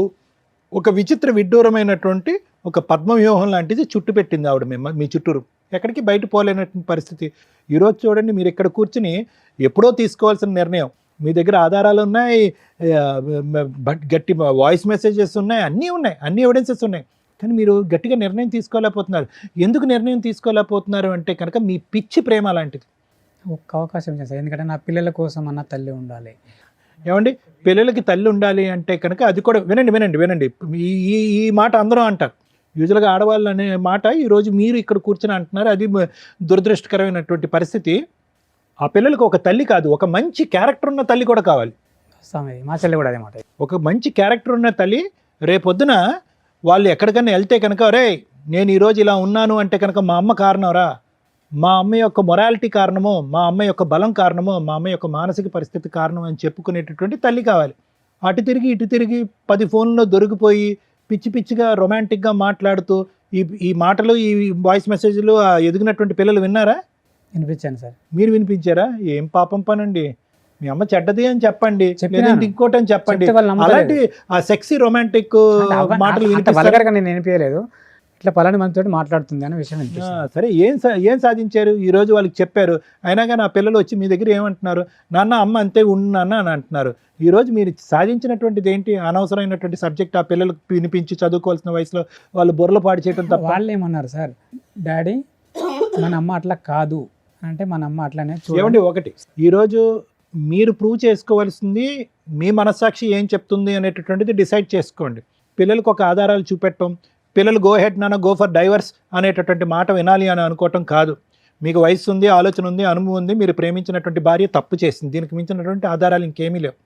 ఒక విచిత్ర విడ్డూరమైనటువంటి ఒక పద్మవ్యూహం లాంటిది చుట్టు పెట్టింది ఆవిడ మీ చుట్టూరు. ఎక్కడికి బయట పోలేనటువంటి పరిస్థితి. ఈరోజు చూడండి, మీరు ఇక్కడ కూర్చుని ఎప్పుడో తీసుకోవాల్సిన నిర్ణయం, మీ దగ్గర ఆధారాలు ఉన్నాయి, గట్టి వాయిస్ మెసేజెస్ ఉన్నాయి, అన్ని ఎవిడెన్సెస్ ఉన్నాయి, కానీ మీరు గట్టిగా నిర్ణయం తీసుకోలేకపోతున్నారు. ఎందుకు నిర్ణయం తీసుకోలేకపోతున్నారు అంటే కనుక మీ పిచ్చి ప్రేమ లాంటిది. ఒక్క అవకాశం చేస్తారు, ఎందుకంటే నా పిల్లల కోసం అన్న తల్లి ఉండాలి. ఏమండి, పిల్లలకి తల్లి ఉండాలి అంటే కనుక అది కూడా వినండి, ఈ మాట అందరూ అంటారు. యూజువల్గా ఆడవాళ్ళు అనే మాట ఈరోజు మీరు ఇక్కడ కూర్చొని అంటున్నారు, అది దురదృష్టకరమైనటువంటి పరిస్థితి. ఆ పిల్లలకు ఒక తల్లి కాదు, ఒక మంచి క్యారెక్టర్ ఉన్న తల్లి కూడా కావాలి. మా చెల్లి కూడా అదే మాట. ఒక మంచి క్యారెక్టర్ ఉన్న తల్లి రేపొద్దున వాళ్ళు ఎక్కడికైనా వెళ్తే కనుక, రే నేను ఈరోజు ఇలా ఉన్నాను అంటే కనుక మా అమ్మ కారణంరా, మా అమ్మ యొక్క మొరాలిటీ కారణమో, మా అమ్మ యొక్క బలం కారణమో, మా అమ్మ యొక్క మానసిక పరిస్థితి కారణం అని చెప్పుకునేటటువంటి తల్లి కావాలి. అటు తిరిగి 10 ఫోన్లో దొరికిపోయి పిచ్చి పిచ్చిగా రొమాంటిక్గా మాట్లాడుతూ ఈ మాటలు, ఈ వాయిస్ మెసేజ్లు ఎదిగినటువంటి పిల్లలు విన్నారా? వినిపించాను సార్. మీరు వినిపించారా? ఏం పాపం పనండి, మీ అమ్మ చెడ్డది అని చెప్పండి, లేదంటే ఇంకోటి అని చెప్పండి. అలాంటి ఆ సెక్సీ రొమాంటిక్ మాటలు వినిపిస్తారు. నేను వినిపించలేదు, ఇట్లా పలాని మనతో మాట్లాడుతుంది అనే విషయం వినిపిస్తుంది. సరే, ఏం సాధించారు ఈరోజు? వాళ్ళకి చెప్పారు, అయినా కానీ ఆ పిల్లలు వచ్చి మీ దగ్గర ఏమంటున్నారు, నాన్న అమ్మ అంతే ఉన్నాన్న అని అంటున్నారు. ఈరోజు మీరు సాధించినటువంటిది ఏంటి? అనవసరమైనటువంటి సబ్జెక్ట్ ఆ పిల్లలకు వినిపించి చదువుకోవాల్సిన వయసులో వాళ్ళు బుర్రలు పాడు చేయడం తప్ప. వాళ్ళు ఏమన్నారు సార్, డాడీ మన అమ్మ అట్లా కాదు అంటే మన అమ్మ అట్లానే. ఏమండి, ఒకటి ఈరోజు మీరు ప్రూవ్ చేసుకోవాల్సింది మీ మనస్సాక్షి ఏం చెప్తుంది అనేటటువంటిది డిసైడ్ చేసుకోండి. పిల్లలకు ఒక ఆధారాలు చూపెట్టడం, పిల్లలు గో హెడ్ నాన్న గో ఫర్ డైవర్స్ అనేటటువంటి మాట వినాలి అని అనుకోవటం కాదు. మీకు వయసు ఉంది, ఆలోచన ఉంది, అనుభవం ఉంది, మీరు ప్రేమించినటువంటి భార్య తప్పు చేసింది, దీనికి మించినటువంటి ఆధారాలు ఇంకేమీ లేవు.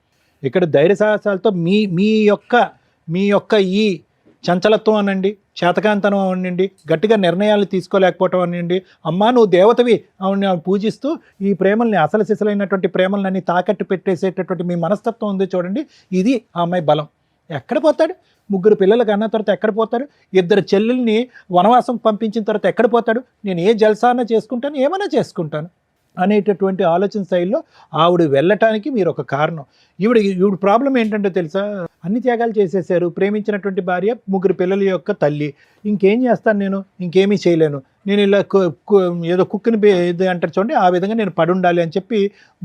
ఇక్కడ ధైర్య సాహసాలతో మీ యొక్క ఈ చంచలత్వం అనండి, చేతకాంతనం అనండి, గట్టిగా నిర్ణయాలు తీసుకోలేకపోవటం అనండి, అమ్మా నువ్వు దేవతవి ఆవిడని పూజిస్తూ ఈ ప్రేమల్ని అసలు సిసలైనటువంటి ప్రేమలన్నీ తాకట్టు పెట్టేసేటటువంటి మీ మనస్తత్వం ఉంది చూడండి, ఇది ఆ అమ్మాయి బలం. ఎక్కడ పోతాడు? 3 పిల్లలకు అన్న తర్వాత ఎక్కడ పోతాడు? 2 చెల్లెల్ని వనవాసం పంపించిన తర్వాత ఎక్కడ పోతాడు? నేను ఏ జల్సాన చేసుకుంటాను, ఏమైనా చేసుకుంటాను అనేటటువంటి ఆలోచన శైలిలో ఆవిడ వెళ్ళటానికి మీరు ఒక కారణం. ఈవిడ ప్రాబ్లం ఏంటంటే తెలుసా, అన్ని త్యాగాలు చేసేసారు, ప్రేమించినటువంటి భార్య, 3 పిల్లల యొక్క తల్లి, ఇంకేం చేస్తాను నేను, ఇంకేమీ చేయలేను, నేను ఇలా ఏదో కుక్కిని ఇది అంటారు చూడండి, ఆ విధంగా నేను పడుండాలి అని చెప్పి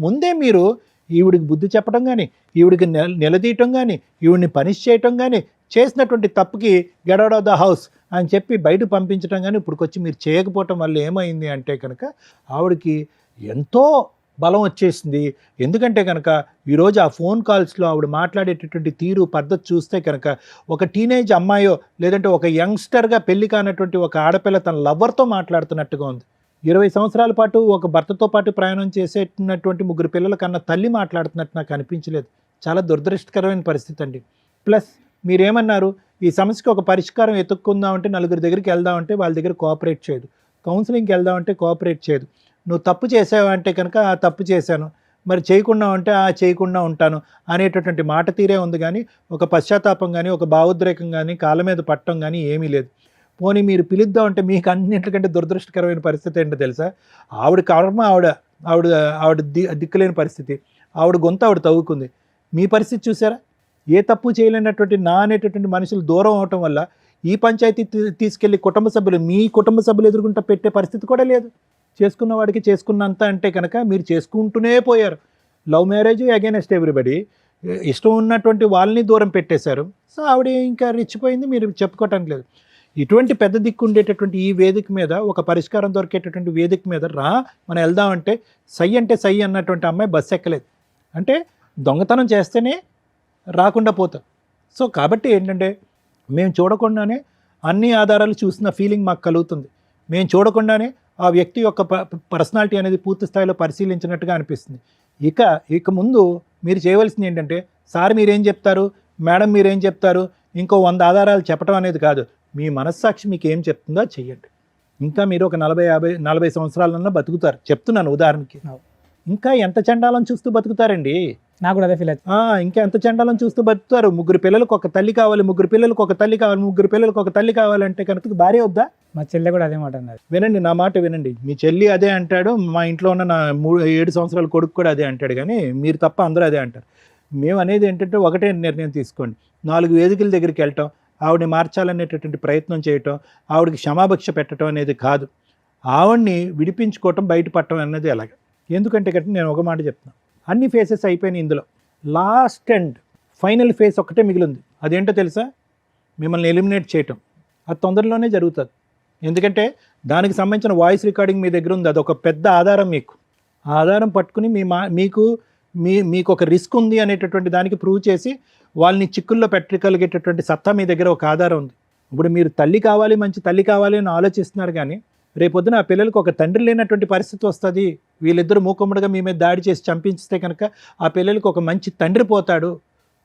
ముందే మీరు ఈవిడికి బుద్ధి చెప్పడం కానీ, ఈవిడికి నిలదీయటం కానీ, ఈవిడిని పనిష్ చేయటం కానీ, చేసినటువంటి తప్పుకి get out of the house అని చెప్పి బయట పంపించడం కానీ ఇప్పుడుకొచ్చి మీరు చేయకపోవటం వల్ల ఏమైంది అంటే కనుక ఆవిడకి ఎంతో బలం వచ్చేసింది. ఎందుకంటే కనుక ఈరోజు ఆ ఫోన్ కాల్స్లో ఆవిడ మాట్లాడేటటువంటి తీరు పద్ధతి చూస్తే కనుక ఒక టీనేజ్ అమ్మాయో లేదంటే ఒక యంగ్స్టర్గా పెళ్లి కానటువంటి ఒక ఆడపిల్ల తన లవ్వర్తో మాట్లాడుతున్నట్టుగా ఉంది. 20 సంవత్సరాల పాటు ఒక భర్తతో పాటు ప్రయాణం చేసేటటువంటి 3 పిల్లల కన్నా తల్లి మాట్లాడుతున్నట్టు నాకు అనిపించలేదు. చాలా దురదృష్టకరమైన పరిస్థితి అండి. ప్లస్ మీరేమన్నారు, ఈ సమస్యకి ఒక పరిష్కారం ఎత్తుక్కుందామంటే 4 దగ్గరికి వెళ్దామంటే వాళ్ళ దగ్గర కోఆపరేట్ చేయదు, కౌన్సిలింగ్కి వెళ్దామంటే కోఆపరేట్ చేయదు. నువ్వు తప్పు చేసావంటే కనుక ఆ తప్పు చేశాను, మరి చేయకుండా ఉంటే ఆ చేయకుండా ఉంటాను అనేటటువంటి మాట తీరే ఉంది కానీ ఒక పశ్చాత్తాపం కానీ ఒక భావోద్రేకం కానీ కాళ్ళ మీద పట్టడం కానీ ఏమీ లేదు. పోనీ మీరు పిలుద్దామంటే మీకు అన్నింటికంటే దురదృష్టకరమైన పరిస్థితి ఏంటో తెలుసా, ఆవిడ కర్మ ఆవిడ దిక్కులేని పరిస్థితి, ఆవిడ గొంతు ఆవిడ తవ్వుకుంది. మీ పరిస్థితి చూసారా, ఏ తప్పు చేయలేనటువంటి నా అనేటటువంటి మనుషులు దూరం అవటం వల్ల ఈ పంచాయతీ తీసుకెళ్ళి మీ కుటుంబ సభ్యులు ఎదుర్కొంటూ పెట్టే పరిస్థితి కూడా లేదు. చేసుకున్న వాడికి చేసుకున్నంత అంటే కనుక మీరు చేసుకుంటూనే పోయారు. లవ్ మ్యారేజ్ అగైనెస్ట్ ఎవ్రీబడి, ఇష్టం ఉన్నటువంటి వాళ్ళని దూరం పెట్టేశారు. సో ఆవిడ ఇంకా రెచ్చిపోయింది, మీరు చెప్పుకోవటానికి లేదు. ఇటువంటి పెద్ద దిక్కు ఉండేటటువంటి ఈ వేదిక మీద ఒక పరిష్కారం దొరికేటటువంటి వేదిక మీద మనం వెళ్దామంటే సై అంటే సై అన్నటువంటి అమ్మాయి బస్సు ఎక్కలేదు. అంటే దొంగతనం చేస్తేనే రాకుండా పోతాం. సో కాబట్టి ఏంటంటే మేము చూడకుండానే అన్ని ఆధారాలు చూసిన ఫీలింగ్ మాకు కలుగుతుంది. మేము చూడకుండానే ఆ వ్యక్తి యొక్క పర్సనాలిటీ అనేది పూర్తి స్థాయిలో పరిశీలించినట్టుగా అనిపిస్తుంది. ఇక ముందు మీరు చేయవలసింది ఏంటంటే, సార్ మీరేం చెప్తారు, మేడం మీరేం చెప్తారు, ఇంకో 100 ఆధారాలు చెప్పడం అనేది కాదు, మీ మనస్సాక్షి మీకు ఏం చెప్తుందో చెయ్యండి. ఇంకా మీరు ఒక 40 సంవత్సరాలన్నా బతుకుతారు, చెప్తున్నాను ఉదాహరణకి. ఇంకా ఎంత చండాలం చూస్తూ బతుకుతారండి, నాకు కూడా అదే ఫీల్ అవుతుంది. ఇంకా ఎంత చండాలం చూస్తూ బతుకుతారు. 3 పిల్లలకు ఒక తల్లి కావాలి, 3 పిల్లలకు ఒక తల్లి కావాలి, 3 పిల్లలకు ఒక తల్లి కావాలంటే కనుక భార్య వద్దా? మా చెల్లె కూడా అదే మాట అన్నది. వినండి, నా మాట వినండి. మీ చెల్లి అదే అంటాడు, మా ఇంట్లో ఉన్న నా 7 సంవత్సరాల కొడుకు కూడా అదే అంటాడు, కానీ మీరు తప్ప అందరూ అదే అంటారు. మేము అనేది ఏంటంటే ఒకటే నిర్ణయం తీసుకోండి. 4 వేదికల దగ్గరికి వెళ్ళటం, ఆవిడని మార్చాలనేటటువంటి ప్రయత్నం చేయటం, ఆవిడకి క్షమాభిక్ష పెట్టడం అనేది కాదు, ఆవిడ్ని విడిపించుకోవటం, బయటపడటం అనేది ఎలాగ. ఎందుకంటే కనుక నేను ఒక మాట చెప్తాను, అన్ని ఫేసెస్ అయిపోయినాయి, ఇందులో లాస్ట్ అండ్ ఫైనల్ ఫేస్ ఒకటే మిగిలింది. అదేంటో తెలుసా, మిమ్మల్ని ఎలిమినేట్ చేయటం. అది తొందరలోనే జరుగుతుంది. ఎందుకంటే దానికి సంబంధించిన వాయిస్ రికార్డింగ్ మీ దగ్గర ఉంది, అదొక పెద్ద ఆధారం. మీకు ఆ ఆధారం పట్టుకుని మీకు ఒక రిస్క్ ఉంది అనేటటువంటి దానికి ప్రూవ్ చేసి వాళ్ళని చిక్కుల్లో పెట్టగలిగేటటువంటి సత్తా మీ దగ్గర ఒక ఆధారం ఉంది. ఇప్పుడు మీరు తల్లి కావాలి, మంచి తల్లి కావాలి అని ఆలోచిస్తున్నారు, కానీ రేపొద్దున ఆ పిల్లలకు ఒక తండ్రి లేనటువంటి పరిస్థితి వస్తుంది. వీళ్ళిద్దరూ మూకుమ్మడిగా మీ మీద దాడి చేసి చంపించితే కనుక ఆ పిల్లలకు ఒక మంచి తండ్రి పోతాడు,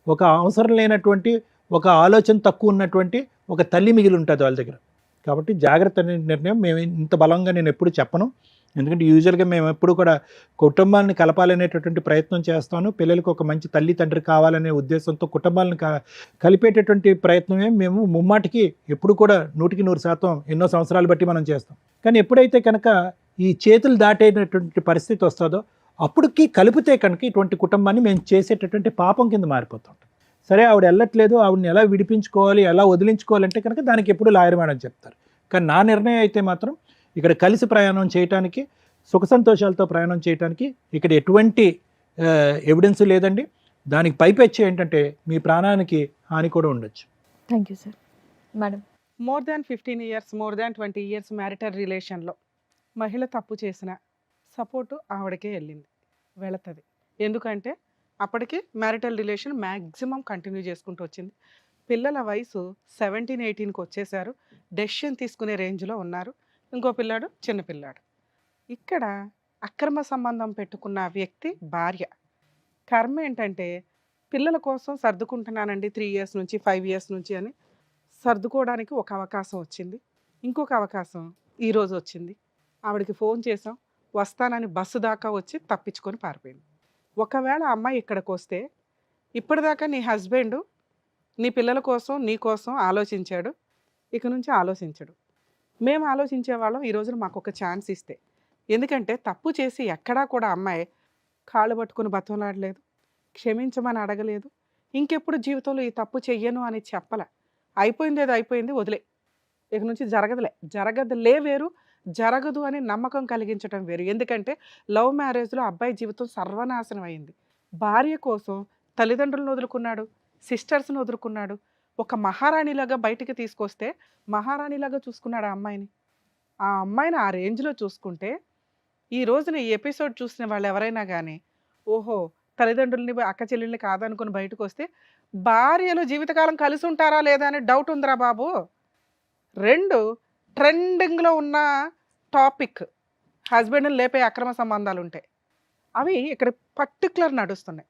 ఒక అవసరం లేనటువంటి, ఒక ఆలోచన తక్కువ ఉన్నటువంటి ఒక తల్లి మిగిలి ఉంటుంది వాళ్ళ దగ్గర. కాబట్టి జాగ్రత్త అనే నిర్ణయం మేము ఇంత బలంగా నేను ఎప్పుడు చెప్పను. ఎందుకంటే యూజువల్గా మేము ఎప్పుడు కూడా కుటుంబాలను కలపాలనేటటువంటి ప్రయత్నం చేస్తాను. పిల్లలకు ఒక మంచి తల్లి తండ్రి కావాలనే ఉద్దేశంతో కుటుంబాలను కలిపేటటువంటి ప్రయత్నమే మేము ముమ్మాటికి ఎప్పుడు కూడా 100% ఎన్నో సంవత్సరాలు బట్టి మనం చేస్తాం. కానీ ఎప్పుడైతే కనుక ఈ చేతులు దాటేటటువంటి పరిస్థితి వస్తుందో అప్పటికి కలిపితే కనుక ఇటువంటి కుటుంబాన్ని మేము చేసేటటువంటి పాపం కింద మారిపోతాం. సరే ఆవిడ వెళ్ళట్లేదు, ఆవిడని ఎలా విడిపించుకోవాలి, ఎలా వదిలించుకోవాలంటే కనుక దానికి ఎప్పుడు లాయర్ మేడం చెప్తారు. కానీ నా నిర్ణయం అయితే మాత్రం ఇక్కడ కలిసి ప్రయాణం చేయడానికి, సుఖ సంతోషాలతో ప్రయాణం చేయడానికి ఇక్కడ ఎటువంటి ఎవిడెన్స్ లేదండి. దానికి పైపెచ్చి ఏంటంటే మీ ప్రాణానికి హాని కూడా ఉండొచ్చు. Thank you sir. Madam, more than 15 years, more than 20 years marital రిలేషన్లో మహిళ తప్పు చేసిన సపోర్టు ఆవిడకే వెళ్తుంది, వెళుతుంది. ఎందుకంటే అప్పటికి మ్యారిటల్ రిలేషన్ మ్యాక్సిమం కంటిన్యూ చేసుకుంటూ వచ్చింది. పిల్లల వయసు 17-18కి వచ్చేసారు. డెసిషన్ తీసుకునే రేంజ్లో ఉన్నారు. ఇంకో పిల్లాడు చిన్న పిల్లాడు. ఇక్కడ అక్రమ సంబంధం పెట్టుకున్న వ్యక్తి భార్య. కర్మ ఏంటంటే పిల్లల కోసం సర్దుకుంటున్నానండి 3 ఇయర్స్ నుంచి 5 ఇయర్స్ నుంచి అని సర్దుకోవడానికి ఒక అవకాశం వచ్చింది. ఇంకొక అవకాశం ఈరోజు వచ్చింది. ఆవిడకి ఫోన్ చేసాం, వస్తానని బస్సు దాకా వచ్చి తప్పించుకొని పారిపోయింది. ఒకవేళ అమ్మాయి ఇక్కడికి వస్తే ఇప్పటిదాకా నీ హస్బెండ్ నీ పిల్లల కోసం నీ కోసం ఆలోచించాడు, ఇక నుంచి ఆలోచించడు. మేము ఆలోచించే వాళ్ళం ఈ రోజున మాకు ఒక ఛాన్స్ ఇస్తే. ఎందుకంటే తప్పు చేసి ఎక్కడా కూడా అమ్మాయి కాళ్ళు పట్టుకుని బతంలాడలేదు, క్షమించమని అడగలేదు, ఇంకెప్పుడు జీవితంలో ఈ తప్పు చెయ్యను అని చెప్పల. అయిపోయింది ఏదో అయిపోయింది, వదిలే, ఇక నుంచి జరగదులే వేరు, జరగదు అని నమ్మకం కలిగించడం వేరు. ఎందుకంటే లవ్ మ్యారేజ్లో అబ్బాయి జీవితం సర్వనాశనం అయింది. భార్య కోసం తల్లిదండ్రులను వదులుకున్నాడు, సిస్టర్స్ని వదులుకున్నాడు. ఒక మహారాణిలాగా బయటికి తీసుకొస్తే మహారాణిలాగా చూసుకున్నాడు ఆ అమ్మాయిని. ఆ అమ్మాయిని ఆ రేంజ్లో చూసుకుంటే ఈ రోజున ఈ ఎపిసోడ్ చూసిన వాళ్ళు ఎవరైనా కానీ ఓహో తల్లిదండ్రుల్ని అక్క చెల్లెల్ని కాదనుకుని బయటకు వస్తే భార్యలు జీవితకాలం కలిసి ఉంటారా లేదా అనే డౌట్ ఉందిరా బాబు. 2 ట్రెండింగ్లో ఉన్న టాపిక్ హస్బెండ్ని లేపే అక్రమ సంబంధాలు ఉంటాయి. అవి ఇక్కడ పర్టికులర్ నడుస్తున్నాయి.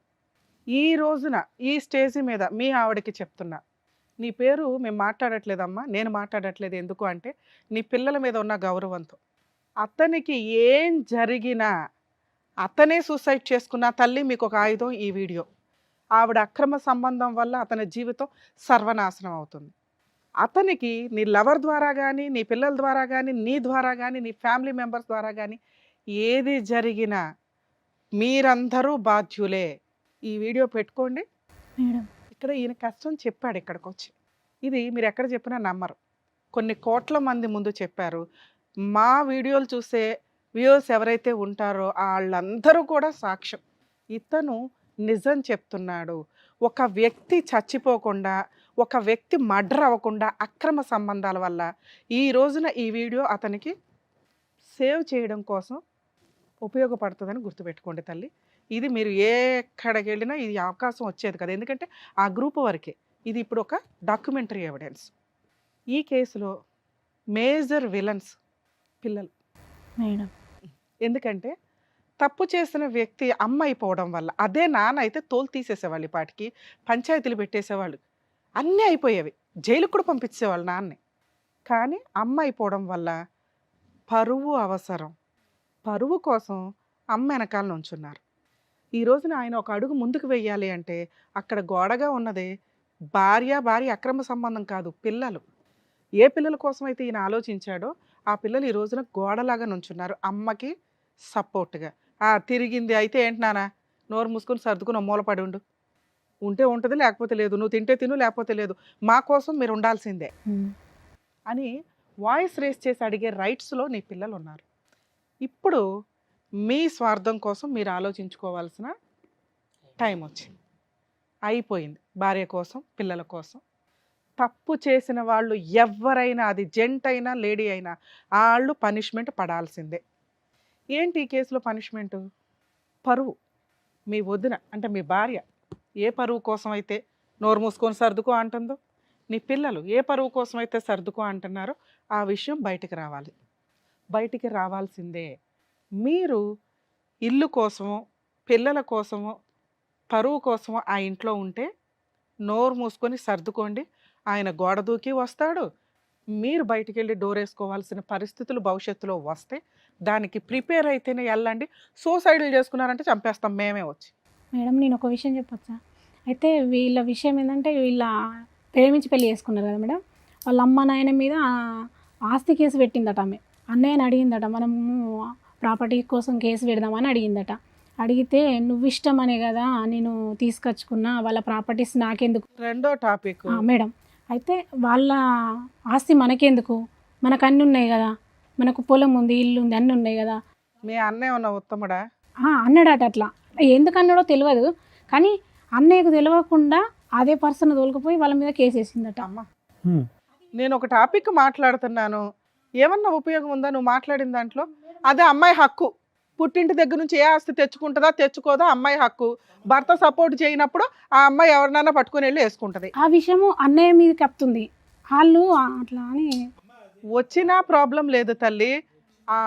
ఈ రోజున ఈ స్టేజ్ మీద మీ ఆవిడకి చెప్తున్నా, నీ పేరు మేము మాట్లాడట్లేదమ్మా, నేను మాట్లాడట్లేదు. ఎందుకు అంటే నీ పిల్లల మీద ఉన్న గౌరవంతో. అతనికి ఏం జరిగినా అతనే సూసైడ్ చేసుకున్న తల్లి మీకు ఒక ఆయుధం ఈ వీడియో. ఆవిడ అక్రమ సంబంధం వల్ల అతని జీవితం సర్వనాశనం అవుతుంది. అతనికి నీ లవర్ ద్వారా కానీ నీ పిల్లల ద్వారా కానీ నీ ద్వారా కానీ నీ ఫ్యామిలీ మెంబర్స్ ద్వారా కానీ ఏది జరిగినా మీరందరూ బాధ్యులే. ఈ వీడియో పెట్టుకోండి. మేడం ఇక్కడ ఈయన కష్టం చెప్పాడు ఇక్కడికి వచ్చి. ఇది మీరు ఎక్కడ చెప్పినా నమ్మరు. కొన్ని కోట్ల మంది ముందు చెప్పారు. మా వీడియోలు చూసే వ్యూవర్స్ ఎవరైతే ఉంటారో వాళ్ళందరూ కూడా సాక్ష్యం. ఇతను నిజం చెప్తున్నాడు. ఒక వ్యక్తి చచ్చిపోకుండా, ఒక వ్యక్తి మర్డర్ అవ్వకుండా అక్రమ సంబంధాల వల్ల ఈ రోజున ఈ వీడియో అతనికి సేవ్ చేయడం కోసం ఉపయోగపడుతుందని గుర్తుపెట్టుకోండి తల్లి. ఇది మీరు ఎక్కడికి వెళ్ళినా ఇది అవకాశం వచ్చేది కదా, ఎందుకంటే ఆ గ్రూప్ వరకే. ఇది ఇప్పుడు ఒక డాక్యుమెంటరీ ఎవిడెన్స్. ఈ కేసులో మేజర్ విలన్స్ పిల్లలు. మేడం ఎందుకంటే తప్పు చేసిన వ్యక్తి అమ్మ అయిపోవడం వల్ల, అదే నాన్న అయితే తోలు తీసేసేవాళ్ళు, ఈ పాటికి పంచాయతీలు పెట్టేసేవాళ్ళు, అన్నీ అయిపోయేవి, జైలుకు కూడా పంపించేవాళ్ళు నాన్నే. కానీ అమ్మ అయిపోవడం వల్ల పరువు అవసరం, పరువు కోసం అమ్మ వెనకాల నుంచున్నారు. ఈ రోజున ఆయన ఒక అడుగు ముందుకు వెయ్యాలి అంటే అక్కడ గోడగా ఉన్నదే భార్య అక్రమ సంబంధం కాదు, పిల్లలు. ఏ పిల్లల కోసం అయితే ఈయన ఆలోచించాడో ఆ పిల్లలు ఈ రోజున గోడలాగా నుంచున్నారు అమ్మకి సపోర్ట్గా. తిరిగింది అయితే ఏంటి నాన్న, నోరు మూసుకొని సర్దుకుని మూలపడి ఉంటే ఉంటుంది, లేకపోతే లేదు, నువ్వు తింటే తిను లేకపోతే లేదు, మా కోసం మీరు ఉండాల్సిందే అని వాయిస్ రేస్ చేసి అడిగే రైట్స్లో నీ పిల్లలు ఉన్నారు. ఇప్పుడు మీ స్వార్థం కోసం మీరు ఆలోచించుకోవాల్సిన టైం వచ్చింది, అయిపోయింది. భార్య కోసం, పిల్లల కోసం. తప్పు చేసిన వాళ్ళు ఎవరైనా, అది జెంట్ అయినా లేడీ అయినా, వాళ్ళు పనిష్మెంట్ పడాల్సిందే. ఏంటి ఈ కేసులో పనిష్మెంటు? పరువు. మీ వదిన అంటే మీ భార్య ఏ పరువు కోసం అయితే నోరు మూసుకొని సర్దుకో అంటుందో, నీ పిల్లలు ఏ పరువు కోసం అయితే సర్దుకో అంటున్నారో ఆ విషయం బయటికి రావాల్సిందే. మీరు ఇల్లు కోసమో పిల్లల కోసమో పరువు కోసమో ఆ ఇంట్లో ఉంటే నోరు మూసుకొని సర్దుకోండి. ఆయన గోడ దూకి వస్తాడు, మీరు బయటికి వెళ్ళి డోర్ వేసుకోవాల్సిన పరిస్థితులు భవిష్యత్తులో వస్తే దానికి ప్రిపేర్ అయితేనే వెళ్ళండి. సూసైడ్లు చేసుకున్నారంటే చంపేస్తాం మేమే వచ్చి. మేడం నేను ఒక విషయం చెప్పొచ్చా? అయితే వీళ్ళ విషయం ఏంటంటే వీళ్ళ ప్రేమించి పెళ్లి చేసుకున్నారు కదా మేడం. వాళ్ళ అమ్మ నాయన మీద ఆస్తి కేసు పెట్టిందట ఆమె. అన్నయ్యని అడిగిందట, మనము ప్రాపర్టీ కోసం కేసు పెడదామని అడిగిందట. అడిగితే నువ్వు ఇష్టమనే కదా నేను తీసుకొచ్చుకున్నా, వాళ్ళ ప్రాపర్టీస్ నాకెందుకు. రెండో టాపిక్ మేడం అయితే వాళ్ళ ఆస్తి మనకెందుకు, మనకు అన్నీ ఉన్నాయి కదా, మనకు పొలం ఉంది, ఇల్లు ఉంది, అన్నీ ఉన్నాయి కదా. మీ అన్నయ్య ఉన్న ఉత్తముడా? అన్నాడట. అట్లా ఎందుకు అన్నాడో తెలియదు, కానీ అన్నయ్యకు తెలియకుండా అదే పర్సన్ తోలుకుపోయి వాళ్ళ మీద కేసు వేసిందట. అమ్మ నేను ఒక టాపిక్ మాట్లాడుతున్నాను, ఏమన్నా ఉపయోగం ఉందా నువ్వు మాట్లాడిన దాంట్లో? అదే అమ్మాయి హక్కు, పుట్టింటి దగ్గర నుంచి ఏ ఆస్తి తెచ్చుకుంటుందా తెచ్చుకోదా అమ్మాయి హక్కు. భర్త సపోర్ట్ చేయనప్పుడు ఆ అమ్మాయి ఎవరినైనా పట్టుకుని వెళ్ళి వేసుకుంటుంది. ఆ విషయము అన్నయ్య మీదకి కప్పుతుంది. వాళ్ళు అట్లా అని వచ్చినా ప్రాబ్లం లేదు తల్లి. ఆ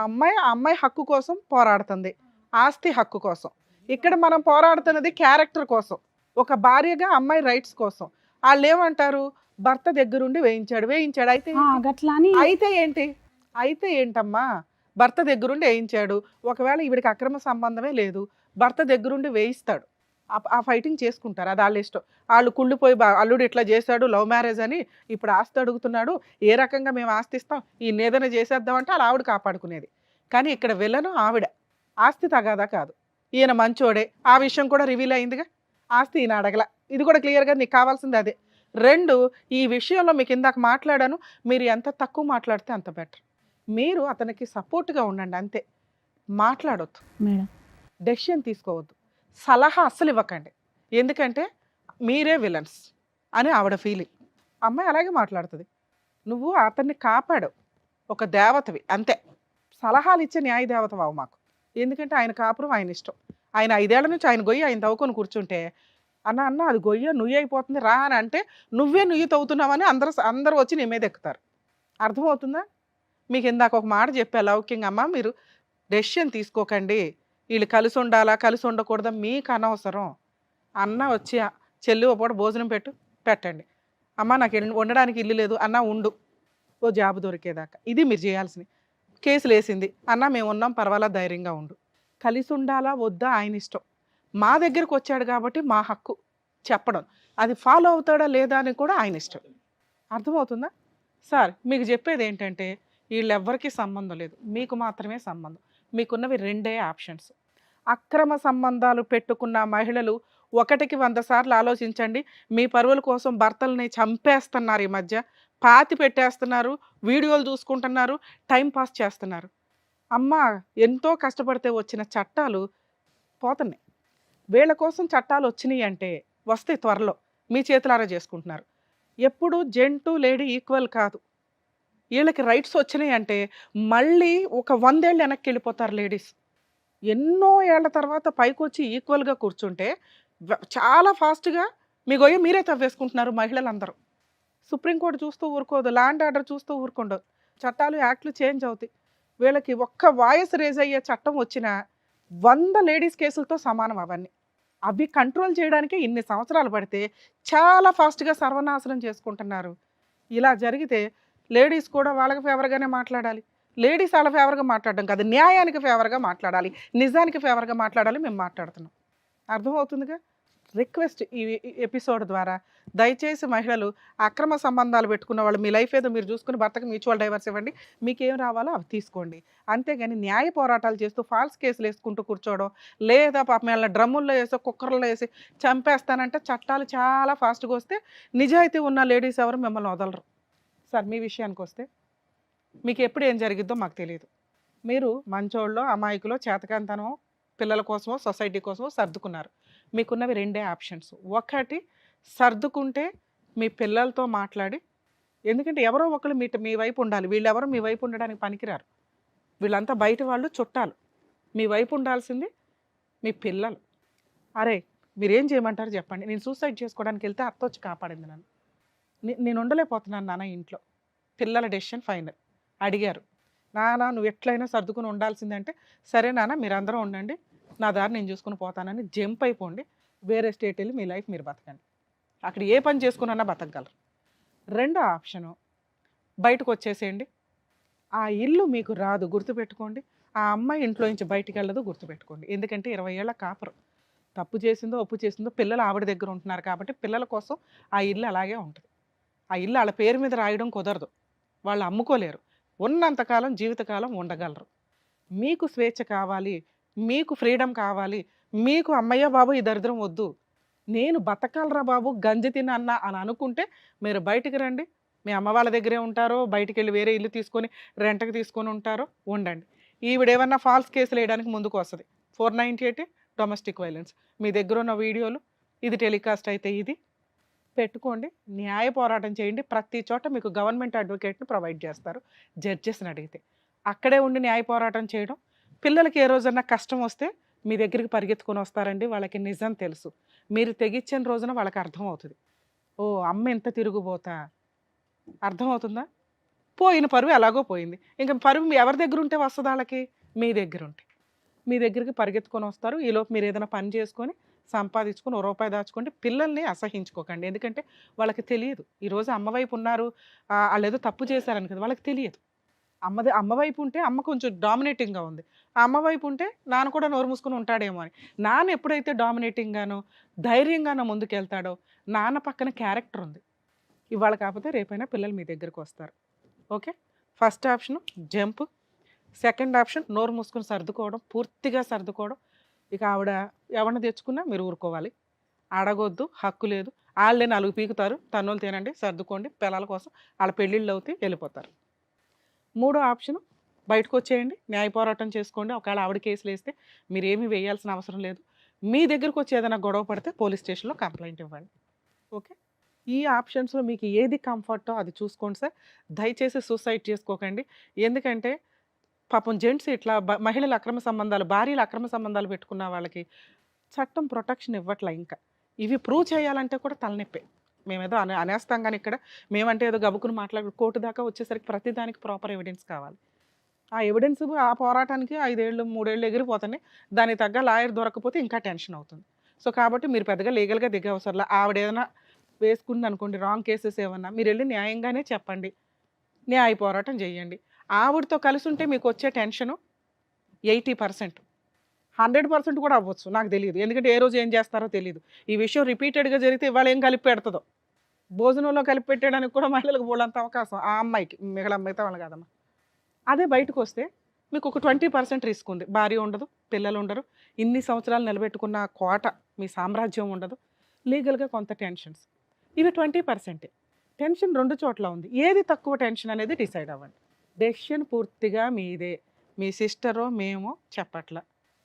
అమ్మాయి హక్కు కోసం పోరాడుతుంది, ఆస్తి హక్కు కోసం. ఇక్కడ మనం పోరాడుతున్నది క్యారెక్టర్ కోసం, ఒక భార్యగా అమ్మాయి రైట్స్ కోసం. వాళ్ళు ఏమంటారు, భర్త దగ్గరుండి వేయించాడు అయితే గట్లా అని అయితే ఏంటమ్మా, భర్త దగ్గరుండి వేయించాడు. ఒకవేళ ఈవిడికి అక్రమ సంబంధమే లేదు, భర్త దగ్గరుండి వేయిస్తాడు. ఆ ఫైటింగ్ చేసుకుంటారు, అది వాళ్ళ ఇష్టం. వాళ్ళు కుళ్ళిపోయి అల్లుడు ఇట్లా చేశాడు, లవ్ మ్యారేజ్ అని ఇప్పుడు ఆస్తి అడుగుతున్నాడు, ఏ రకంగా మేము ఆస్తి ఇస్తాం, ఈ ఏదైనా చేసేద్దామంటే అలా ఆవిడ కాపాడుకునేది. కానీ ఇక్కడ విలను ఆవిడ, ఆస్తి తగాదా కాదు. ఈయన మంచోడే, ఆ విషయం కూడా రివీల్ అయిందిగా. ఆస్తి ఈయన అడగల, ఇది కూడా క్లియర్గా నీకు కావాల్సింది అదే. 2, ఈ విషయంలో మీకు ఇందాక మాట్లాడాను, మీరు ఎంత తక్కువ మాట్లాడితే అంత బెటర్. మీరు అతనికి సపోర్ట్గా ఉండండి అంతే, మాట్లాడొద్దు, మేడం డెసిషన్ తీసుకోవద్దు, సలహా అస్సలు ఇవ్వకండి. ఎందుకంటే మీరే విలన్స్ అని ఆవిడ ఫీలింగ్. అమ్మాయి అలాగే మాట్లాడుతుంది. నువ్వు అతన్ని కాపాడు, ఒక దేవతవి అంతే. సలహాలు ఇచ్చే న్యాయ దేవతవావు మాకు. ఎందుకంటే ఆయన కాపురం ఆయన ఇష్టం. ఆయన 5 ఏళ్ల నుంచి ఆయన గొయ్యి ఆయన తవ్వుకొని కూర్చుంటే, అన్న అది గొయ్య నుయ్యి అయిపోతుంది రా అని అంటే, నువ్వే నుయ్యి తవ్వుతున్నావని అందరూ వచ్చి నీ మీద ఎక్కుతారు. అర్థమవుతుందా? మీకు ఇందాక ఒక మాట చెప్పా లౌక్యంగా, అమ్మ మీరు డెసిషన్ తీసుకోకండి, వీళ్ళు కలిసి ఉండాలా కలిసి ఉండకూడదా మీకు అనవసరం. అన్న వచ్చి చెల్లి ఓ పూట భోజనం పెట్టండి, అమ్మ నాకు ఉండడానికి ఇల్లు లేదు అన్న ఉండు, ఓ జాబ్ దొరికేదాకా. ఇది మీరు చేయాల్సింది. కేసులు వేసింది అన్న మేము ఉన్నాం పర్వాలా ధైర్యంగా ఉండు. కలిసి ఉండాలా వద్దా ఆయన ఇష్టం. మా దగ్గరకు వచ్చాడు కాబట్టి మా హక్కు చెప్పడం, అది ఫాలో అవుతాడా లేదా అని కూడా ఆయన ఇష్టం. అర్థమవుతుందా సార్? మీకు చెప్పేది ఏంటంటే వీళ్ళెవ్వరికీ సంబంధం లేదు, మీకు మాత్రమే సంబంధం. మీకున్నవి 2 ఆప్షన్స్. అక్రమ సంబంధాలు పెట్టుకున్న మహిళలు 1కి 100 సార్లు ఆలోచించండి. మీ పరువుల కోసం భర్తల్ని చంపేస్తున్నారు, ఈ మధ్య పాతి పెట్టేస్తున్నారు, వీడియోలు చూసుకుంటున్నారు, టైం పాస్ చేస్తున్నారు. అమ్మ ఎంతో కష్టపడితే వచ్చిన చట్టాలు పోతున్నాయి. వీళ్ళ కోసం చట్టాలు వచ్చినాయి అంటే వస్తాయి త్వరలో, మీ చేతులారా చేసుకుంటున్నారు. ఎప్పుడు జెంటు లేడీ ఈక్వల్ కాదు. వీళ్ళకి రైట్స్ వచ్చినాయి అంటే మళ్ళీ ఒక 100 ఏళ్ళు వెనక్కి వెళ్ళిపోతారు లేడీస్. ఎన్నో ఏళ్ల తర్వాత పైకి వచ్చి ఈక్వల్గా కూర్చుంటే చాలా ఫాస్ట్గా మీ గొయ్య మీరే తవ్వేసుకుంటున్నారు మహిళలందరూ. సుప్రీంకోర్టు చూస్తూ ఊరుకోదు, ల్యాండ్ ఆర్డర్ చూస్తూ ఊరుకోండు, చట్టాలు యాక్ట్లు చేంజ్ అవుతాయి. వీళ్ళకి ఒక్క వాయిస్ రేజ్ అయ్యే చట్టం వచ్చినా 100 లేడీస్ కేసులతో సమానం అవన్నీ. అవి కంట్రోల్ చేయడానికి ఇన్ని సంవత్సరాలు పడితే చాలా ఫాస్ట్గా సర్వనాశనం చేసుకుంటున్నారు. ఇలా జరిగితే లేడీస్ కూడా వాళ్ళకి ఫేవర్గానే మాట్లాడాలి. లేడీస్ వాళ్ళ ఫేవర్గా మాట్లాడడం కాదు, న్యాయానికి ఫేవర్గా మాట్లాడాలి, నిజానికి ఫేవర్గా మాట్లాడాలి. మేము మాట్లాడుతున్నాం, అర్థమవుతుందిగా. రిక్వెస్ట్ ఈ ఎపిసోడ్ ద్వారా దయచేసి మహిళలు అక్రమ సంబంధాలు పెట్టుకున్న వాళ్ళు మీ లైఫ్ ఏదో మీరు చూసుకుని భర్తకు మ్యూచువల్ డైవర్స్ ఇవ్వండి, మీకు ఏం రావాలో అవి తీసుకోండి. అంతేగాని న్యాయ పోరాటాలు చేస్తూ ఫాల్స్ కేసులు వేసుకుంటూ కూర్చోవడం, లేదా పాపం వీళ్ళ డ్రమ్ముల్లో వేసో కుక్కర్లో వేసి చంపేస్తానంటే చట్టాలు చాలా ఫాస్ట్గా వస్తే నిజాయితీ ఉన్న లేడీస్ ఎవరు మిమ్మల్ని వదలరు. సార్ మీ విషయానికి వస్తే మీకు ఎప్పుడు ఏం జరిగిద్దో మాకు తెలియదు. మీరు మంచోళ్ళో అమాయకులో చేతకాంతనమో పిల్లల కోసమో సొసైటీ కోసమో సర్దుకున్నారు. మీకున్నవి 2 ఆప్షన్స్. ఒకటి సర్దుకుంటే మీ పిల్లలతో మాట్లాడి, ఎందుకంటే ఎవరో ఒకరు మీ వైపు ఉండాలి, వీళ్ళెవరో మీ వైపు ఉండడానికి పనికిరారు, వీళ్ళంతా బయట వాళ్ళు చుట్టాలు. మీ వైపు ఉండాల్సింది మీ పిల్లలు. అరే మీరేం చేయమంటారు చెప్పండి, నేను సూసైడ్ చేసుకోవడానికి వెళ్తే అత్త వచ్చి కాపాడింది నన్ను, నేను ఉండలేకపోతున్నాను నాన్న ఇంట్లో, పిల్లల డెసిషన్ ఫైనల్. అడిగారు, నాన్న నువ్వు ఎట్లయినా సర్దుకుని ఉండాల్సిందంటే, సరే నాన్న మీరందరూ ఉండండి, నా దారి నేను చూసుకుని పోతానని జంప్ అయిపోండి, వేరే స్టేట్ వెళ్ళి మీ లైఫ్ మీరు బతకండి, అక్కడ ఏ పని చేసుకున్నా బతకగలరు. 2వ ఆప్షను బయటకు వచ్చేసేయండి, ఆ ఇల్లు మీకు రాదు గుర్తుపెట్టుకోండి, ఆ అమ్మాయి ఇంట్లో నుంచి బయటికి వెళ్ళదు గుర్తుపెట్టుకోండి. ఎందుకంటే 20 ఏళ్ల కాపురం, తప్పు చేసిందో ఒప్పు చేసిందో పిల్లలు ఆవిడ దగ్గర ఉంటున్నారు కాబట్టి పిల్లల కోసం ఆ ఇల్లు అలాగే ఉంటుంది. ఆ ఇల్లు వాళ్ళ పేరు మీద రాయడం కుదరదు, వాళ్ళు అమ్ముకోలేరు, ఉన్నంతకాలం జీవితకాలం ఉండగలరు. మీకు స్వేచ్ఛ కావాలి, మీకు ఫ్రీడమ్ కావాలి, మీకు అమ్మయ్య బాబు ఈ దరిద్రం వద్దు, నేను బతకాలరా బాబు గంజి తినన్నా అని అనుకుంటే మీరు బయటికి రండి. మీ అమ్మ వాళ్ళ దగ్గరే ఉంటారో బయటికి వెళ్ళి వేరే ఇల్లు తీసుకొని రెంట్కి తీసుకొని ఉంటారో ఉండండి. ఈవిడేమన్నా ఫాల్స్ కేసులు వేయడానికి ముందుకు వస్తుంది. 498 డొమెస్టిక్ వైలెన్స్. మీ దగ్గర ఉన్న వీడియోలు ఇది టెలికాస్ట్ అయితే ఇది పెట్టుకోండి, న్యాయ పోరాటం చేయండి. ప్రతి చోట మీకు గవర్నమెంట్ అడ్వకేట్ని ప్రొవైడ్ చేస్తారు జడ్జెస్ని అడిగితే. అక్కడే ఉండి న్యాయ పోరాటం చేయడం పిల్లలకి ఏ రోజన్నా కష్టం వస్తే మీ దగ్గరికి పరిగెత్తుకొని వస్తారండి. వాళ్ళకి నిజం తెలుసు. మీరు తెగిచ్చిన రోజున వాళ్ళకి అర్థమవుతుంది. ఓ అమ్మ ఎంత తిరుగుబోతా, అర్థమవుతుందా? పోయిన పరువు ఎలాగో పోయింది. ఇంక పరువు ఎవరి దగ్గర ఉంటే వస్తుంది వాళ్ళకి? మీ దగ్గర ఉంటే. మీ దగ్గరికి పరిగెత్తుకొని వస్తారు. ఈలోపు మీరు ఏదైనా పని చేసుకొని సంపాదించుకొని ఓ రూపాయి దాచుకోండి. పిల్లల్ని అసహించుకోకండి. ఎందుకంటే వాళ్ళకి తెలియదు. ఈరోజు అమ్మ వైపు ఉన్నారు, వాళ్ళు ఏదో తప్పు చేశారని కదా, వాళ్ళకి తెలియదు. అమ్మ వైపు ఉంటే అమ్మ కొంచెం డామినేటింగ్గా ఉంది. ఆ అమ్మ వైపు ఉంటే నాన్న కూడా నోరు మూసుకొని ఉంటాడేమో అని. నాన్న ఎప్పుడైతే డామినేటింగ్గానో ధైర్యంగానో ముందుకెళ్తాడో నాన్న పక్కన క్యారెక్టర్ ఉంది. ఇవాళ కాకపోతే రేపైనా పిల్లలు మీ దగ్గరకు వస్తారు. Okay, first option jump, second option నోరు మూసుకొని సర్దుకోవడం, పూర్తిగా సర్దుకోవడం. ఇక ఆవిడ ఎవరిని తెచ్చుకున్నా మీరు ఊరుకోవాలి, అడగొద్దు, హక్కు లేదు. వాళ్ళే 4 పీకుతారు, తన్నులు తినండి, సర్దుకోండి, పిల్లల కోసం వాళ్ళ పెళ్ళిళ్ళు అవుతాయి, వెళ్ళిపోతారు. మూడో ఆప్షన్ బయటకు వచ్చేయండి, న్యాయ పోరాటం చేసుకోండి. ఒకవేళ ఆవిడ కేసులు వేస్తే మీరు ఏమీ వేయాల్సిన అవసరం లేదు. మీ దగ్గరకు వచ్చి ఏదైనా గొడవ పడితే పోలీస్ స్టేషన్లో కంప్లైంట్ ఇవ్వండి. ఓకే, ఈ ఆప్షన్స్లో మీకు ఏది కంఫర్టో అది చూసుకోండి సార్. దయచేసి సూసైడ్ చేసుకోకండి. ఎందుకంటే పాపం జెంట్స్ ఇట్లా మహిళల అక్రమ సంబంధాలు, భార్యల అక్రమ సంబంధాలు పెట్టుకున్న వాళ్ళకి చట్టం ప్రొటెక్షన్ ఇవ్వట్లే. ఇంకా ఇవి ప్రూవ్ చేయాలంటే కూడా తలనొప్పే. మేమేదో అనేస్తాం కానీ ఇక్కడ మేమంటే ఏదో గబుకుని మాట్లాడు కోర్టు దాకా వచ్చేసరికి ప్రతిదానికి ప్రాపర్ ఎవిడెన్స్ కావాలి. ఆ ఎవిడెన్స్ ఆ పోరాటానికి 5 ఏళ్ళు 3 ఏళ్ళు ఎగిరిపోతాయి. దానికి తగ్గ లాయర్ దొరకకపోతే ఇంకా టెన్షన్ అవుతుంది. సో కాబట్టి మీరు పెద్దగా లీగల్గా దిగే అవసరంలా. ఆవిడ ఏదైనా వేసుకుంది అనుకోండి రాంగ్ కేసెస్ ఏమన్నా, మీరు వెళ్ళి న్యాయంగానే చెప్పండి, న్యాయ పోరాటం చేయండి. ఆవిడతో కలిసి ఉంటే మీకు వచ్చే టెన్షను 80%, 100% కూడా అవ్వచ్చు, నాకు తెలియదు. ఎందుకంటే ఏ రోజు ఏం చేస్తారో తెలియదు. ఈ విషయం రిపీటెడ్గా జరిగితే ఇవాళ ఏం కలిపి పెడుతుందో, భోజనంలో కలిపి పెట్టడానికి కూడా మహిళలకు బోలంత అవకాశం ఆ అమ్మాయికి, మిగతా వాళ్ళు కాదమ్మా. అదే బయటకు వస్తే మీకు ఒక 20% రిస్క్ ఉంది. భార్య ఉండదు, పిల్లలు ఉండరు, ఇన్ని సంవత్సరాలు నిలబెట్టుకున్న కోట మీ సామ్రాజ్యం ఉండదు, లీగల్గా కొంత టెన్షన్స్. ఇవి 20%. టెన్షన్ 2 చోట్ల ఉంది. ఏది తక్కువ టెన్షన్ అనేది డిసైడ్ అవ్వండి. డెసిషన్ పూర్తిగా మీదే. మీ సిస్టరో మేమో చెప్పట్ల.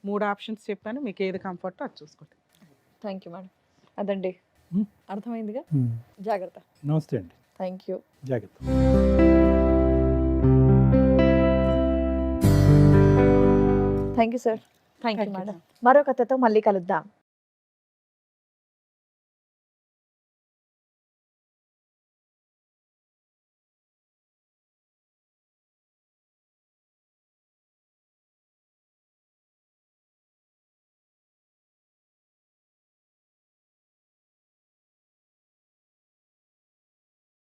3 ఆప్షన్స్ చెప్పాను, మీకు ఏది కంఫర్టో అది చూసుకోండి. Thank you madam. అదండి, అర్థమైందిగా. జాగ్రత్త. నమస్తే అండి. Thank you. జాగ్రత్త. Thank you sir. Thank you Thank you, madam. మరో కథతో మళ్ళీ కలుద్దాం.